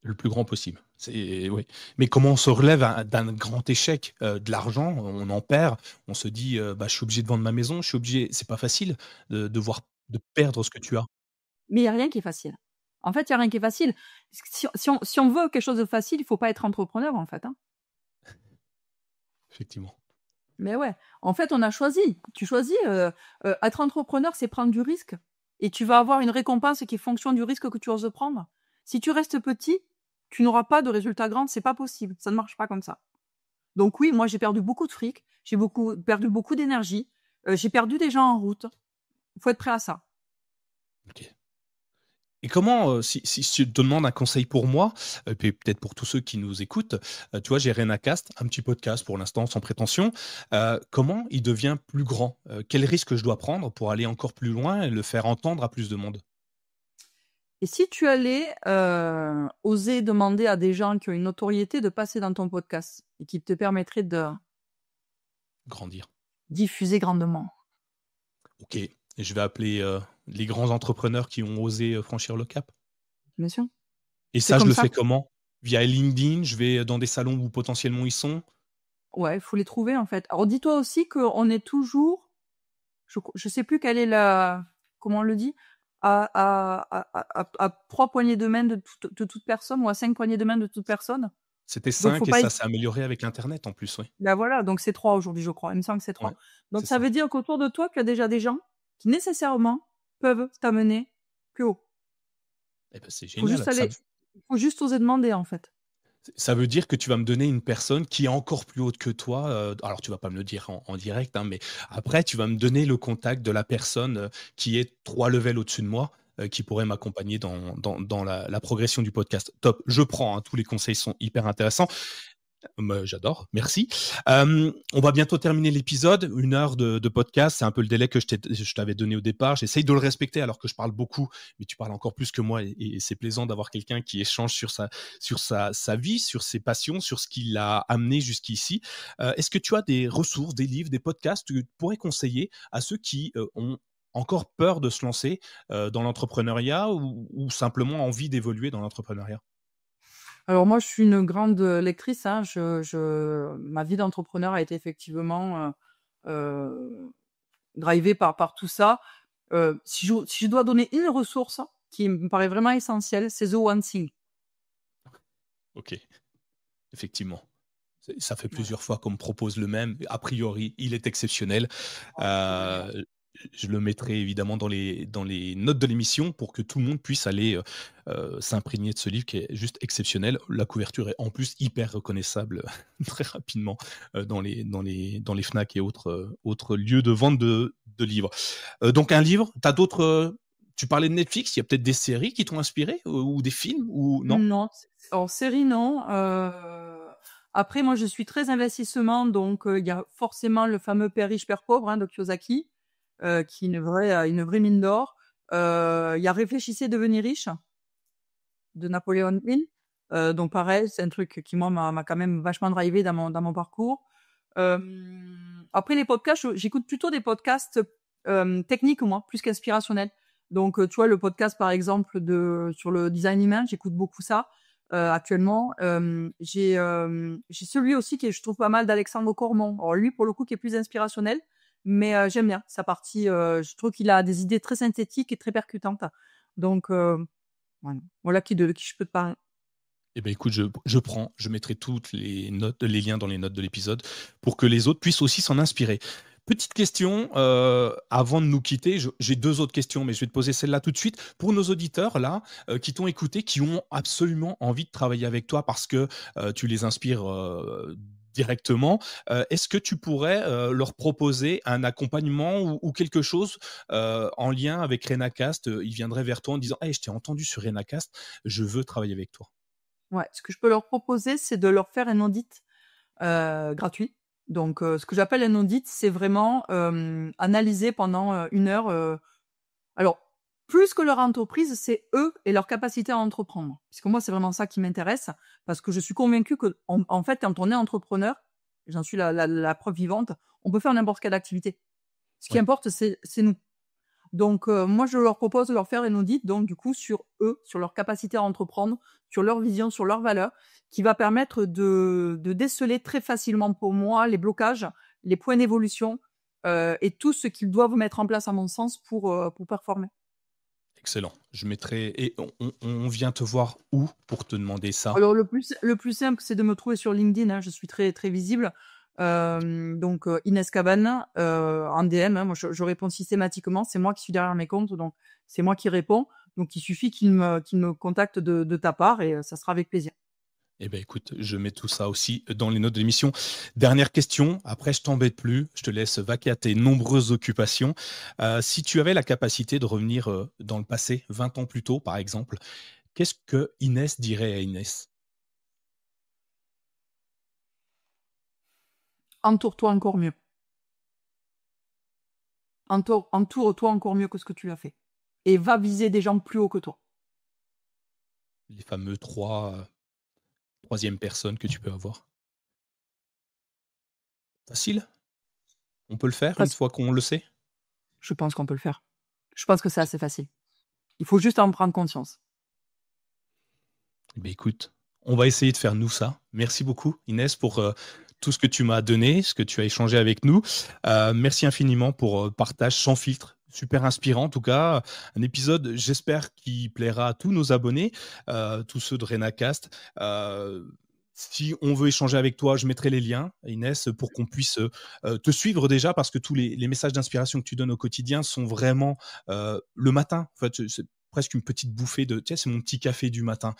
Le plus grand possible. C'est oui. Mais comment on se relève d'un grand échec? De l'argent, on en perd, on se dit, «Bah, je suis obligé de vendre ma maison, je suis obligé» c'est pas facile de perdre ce que tu as. Mais il y a rien qui est facile. En fait, il y a rien qui est facile. Si on veut quelque chose de facile, il faut pas être entrepreneur, en fait, hein. Effectivement. Mais ouais, en fait, on a choisi. Tu choisis, être entrepreneur, c'est prendre du risque et tu vas avoir une récompense qui est fonction du risque que tu oses prendre. Si tu restes petit, tu n'auras pas de résultats grands, c'est pas possible, ça ne marche pas comme ça. Donc oui, moi, j'ai perdu beaucoup de fric, j'ai perdu beaucoup d'énergie, j'ai perdu des gens en route. Il faut être prêt à ça. OK. Et comment, si je te demande un conseil pour moi, puis peut-être pour tous ceux qui nous écoutent, tu vois, j'ai Renacast, un petit podcast pour l'instant sans prétention. Comment il devient plus grand? Quels risques je dois prendre pour aller encore plus loin et le faire entendre à plus de monde? Et si tu allais, oser demander à des gens qui ont une notoriété de passer dans ton podcast et qui te permettrait de Grandir. diffuser grandement? OK, et je vais appeler, les grands entrepreneurs qui ont osé, franchir le cap. Bien sûr. Et C'est ça, je comme le ça. fais comment? Via LinkedIn? Je vais dans des salons où potentiellement ils sont? Ouais, il faut les trouver, en fait. Alors dis-toi aussi qu'on est toujours je sais plus quelle est la comment on le dit? À 3 poignées de main de toute personne ou à 5 poignées de main de toute personne. C'était Donc faut 5 et pas ça hési s'est amélioré avec l'internet en plus, oui. voilà, donc c'est 3 aujourd'hui, je crois. Il me semble que c'est Ouais, 3. Donc c'est ça ça. veut dire qu'autour de toi, tu as déjà des gens qui nécessairement peuvent t'amener plus haut. Eh ben, c'est Faut juste génial. aller faut juste oser demander, en fait. Ça veut dire que tu vas me donner une personne qui est encore plus haute que toi, alors tu vas pas me le dire en direct, hein, mais après tu vas me donner le contact de la personne, qui est 3 levels au-dessus de moi, qui pourrait m'accompagner dans la progression du podcast. Top, je prends, hein, tous les conseils sont hyper intéressants. J'adore, merci. On va bientôt terminer l'épisode, 1 heure de podcast, c'est un peu le délai que je t'avais donné au départ. J'essaye de le respecter alors que je parle beaucoup, mais tu parles encore plus que moi et c'est plaisant d'avoir quelqu'un qui échange sur sa vie, sur ses passions, sur ce qui l'a amené jusqu'ici. Est-ce que tu as des ressources, des livres, des podcasts que tu pourrais conseiller à ceux qui, ont encore peur de se lancer, dans l'entrepreneuriat ou simplement envie d'évoluer dans l'entrepreneuriat? Alors moi, je suis une grande, lectrice, hein. Ma vie d'entrepreneur a été effectivement, drivée par tout ça. Si je dois donner une ressource qui me paraît vraiment essentielle, c'est The One Thing. OK, effectivement. Ça fait Voilà. plusieurs fois qu'on me propose le même. A priori, il est exceptionnel. Oh, c'est génial. Heu, je le mettrai évidemment dans les notes de l'émission pour que tout le monde puisse aller, s'imprégner de ce livre qui est juste exceptionnel. La couverture est en plus hyper reconnaissable très rapidement, dans les Fnac et autres lieux de vente de livres. Donc un livre, tu as d'autres, tu parlais de Netflix, il y a peut-être des séries qui t'ont inspiré, ou des films ou non? Non, en série, non. Après, moi, je suis très investissement, donc il y a forcément le fameux Père riche, Père pauvre, hein, de Kiyosaki, qui est une vraie mine d'or. Il y a Réfléchissez, devenez riche de Napoléon Hill. Donc pareil, c'est un truc qui, moi, m'a quand même vachement drivé dans mon parcours. Après, les podcasts, j'écoute plutôt des podcasts techniques, moi, plus qu'inspirationnels. Donc, tu vois, le podcast, par exemple, sur le design humain, j'écoute beaucoup ça actuellement. J'ai celui aussi qui est, je trouve, pas mal, d'Alexandre Cormon. Alors, lui, pour le coup, qui est plus inspirationnel, mais j'aime bien sa partie. Je trouve qu'il a des idées très synthétiques et très percutantes. Donc, voilà qui je peux te parler. Eh ben, écoute, je mettrai toutes les notes, les liens dans les notes de l'épisode pour que les autres puissent aussi s'en inspirer. Petite question, avant de nous quitter, j'ai 2 autres questions, mais je vais te poser celle-là tout de suite. Pour nos auditeurs là, qui t'ont écouté, qui ont absolument envie de travailler avec toi parce que, tu les inspires, directement, est-ce que tu pourrais, leur proposer un accompagnement ou quelque chose, en lien avec Renacast? Ils viendraient vers toi en disant: «Hey, je t'ai entendu sur Renacast, je veux travailler avec toi». Ouais, ce que je peux leur proposer, c'est de leur faire un audit gratuit. Donc, ce que j'appelle un audit, c'est vraiment analyser pendant 1 heure. Alors, plus que leur entreprise, c'est eux et leur capacité à entreprendre. Parce que moi, c'est vraiment ça qui m'intéresse, parce que je suis convaincue que, en fait, quand on est entrepreneur, j'en suis la preuve vivante, on peut faire n'importe quelle activité. Ce qui Ouais. importe, c'est nous. Donc, moi, je leur propose de leur faire un audit, donc du coup, sur eux, sur leur capacité à entreprendre, sur leur vision, sur leurs valeurs, qui va permettre de déceler très facilement pour moi les blocages, les points d'évolution, et tout ce qu'ils doivent mettre en place, à mon sens, pour performer. Excellent. Je mettrai et on vient te voir où pour te demander ça? Alors le plus simple, c'est de me trouver sur LinkedIn, hein, je suis très, très visible. Donc, Inès Cabane, en DM, hein, moi je réponds systématiquement. C'est moi qui suis derrière mes comptes, donc c'est moi qui réponds. Donc il suffit qu'il me contacte de ta part et ça sera avec plaisir. Eh ben, écoute, je mets tout ça aussi dans les notes de l'émission. Dernière question, après je t'embête plus, je te laisse vaquer à tes nombreuses occupations. Si tu avais la capacité de revenir, dans le passé, 20 ans plus tôt par exemple, qu'est-ce que Inès dirait à Inès? Entoure-toi encore mieux. Entoure-toi encore mieux que ce que tu as fait. Et va viser des gens plus haut que toi. Les fameux 3e personnes que tu peux avoir? Facile? On peut le faire une Parce fois qu'on le sait? Je pense qu'on peut le faire. Je pense que c'est assez facile. Il faut juste en prendre conscience. Eh beh, écoute, on va essayer de faire nous ça. Merci beaucoup Inès pour, tout ce que tu m'as donné, ce que tu as échangé avec nous. Merci infiniment pour, partage sans filtre, super inspirant en tout cas. Un épisode, j'espère qui plaira à tous nos abonnés, tous ceux de Renacast. Si on veut échanger avec toi, je mettrai les liens, Inès, pour qu'on puisse, te suivre déjà parce que tous les messages d'inspiration que tu donnes au quotidien sont vraiment, le matin. En fait, c'est presque une petite bouffée de tu sais, c'est mon petit café du matin.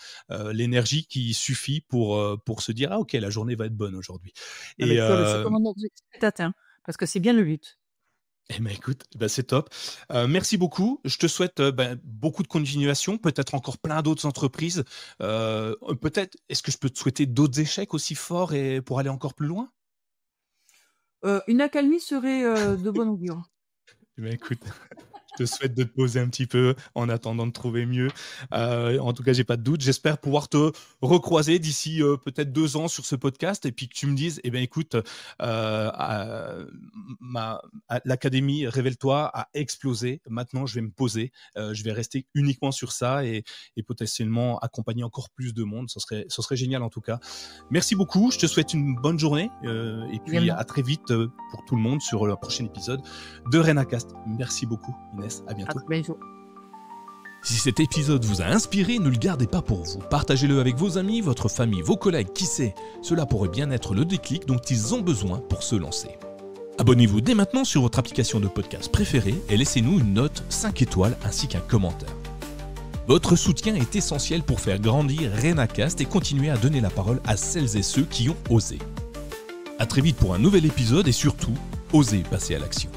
L'énergie qui suffit pour se dire: «Ah OK, la journée va être bonne aujourd'hui» Ah ben, et c'est ton objectif est atteint, parce que c'est bien le but. eh ben, écoute, bah, c'est top. Merci beaucoup. Je te souhaite, beaucoup de continuation, peut-être encore plein d'autres entreprises. Peut-être est-ce que je peux te souhaiter d'autres échecs aussi forts et pour aller encore plus loin? Une accalmie serait de bon augure. Eh ben, écoute, je te souhaite de te poser un petit peu en attendant de trouver mieux. En tout cas, j'ai pas de doute. J'espère pouvoir te recroiser d'ici, peut-être 2 ans sur ce podcast et puis que tu me dises: «Eh bien écoute, à l'académie Révèle-toi a explosé. Maintenant, je vais me poser. Je vais rester uniquement sur ça et potentiellement accompagner encore plus de monde». Ce serait génial en tout cas. Merci beaucoup. Je te souhaite une bonne journée, et puis Également. à très vite, pour tout le monde sur le prochain épisode de Renacast. Merci beaucoup Inès, à À bientôt. très bientôt. Si cet épisode vous a inspiré, ne le gardez pas pour vous. Partagez-le avec vos amis, votre famille, vos collègues, qui sait, cela pourrait bien être le déclic dont ils ont besoin pour se lancer. Abonnez-vous dès maintenant sur votre application de podcast préférée et laissez-nous une note 5 étoiles ainsi qu'un commentaire. Votre soutien est essentiel pour faire grandir RenaCast et continuer à donner la parole à celles et ceux qui ont osé. À très vite pour un nouvel épisode et surtout, osez passer à l'action.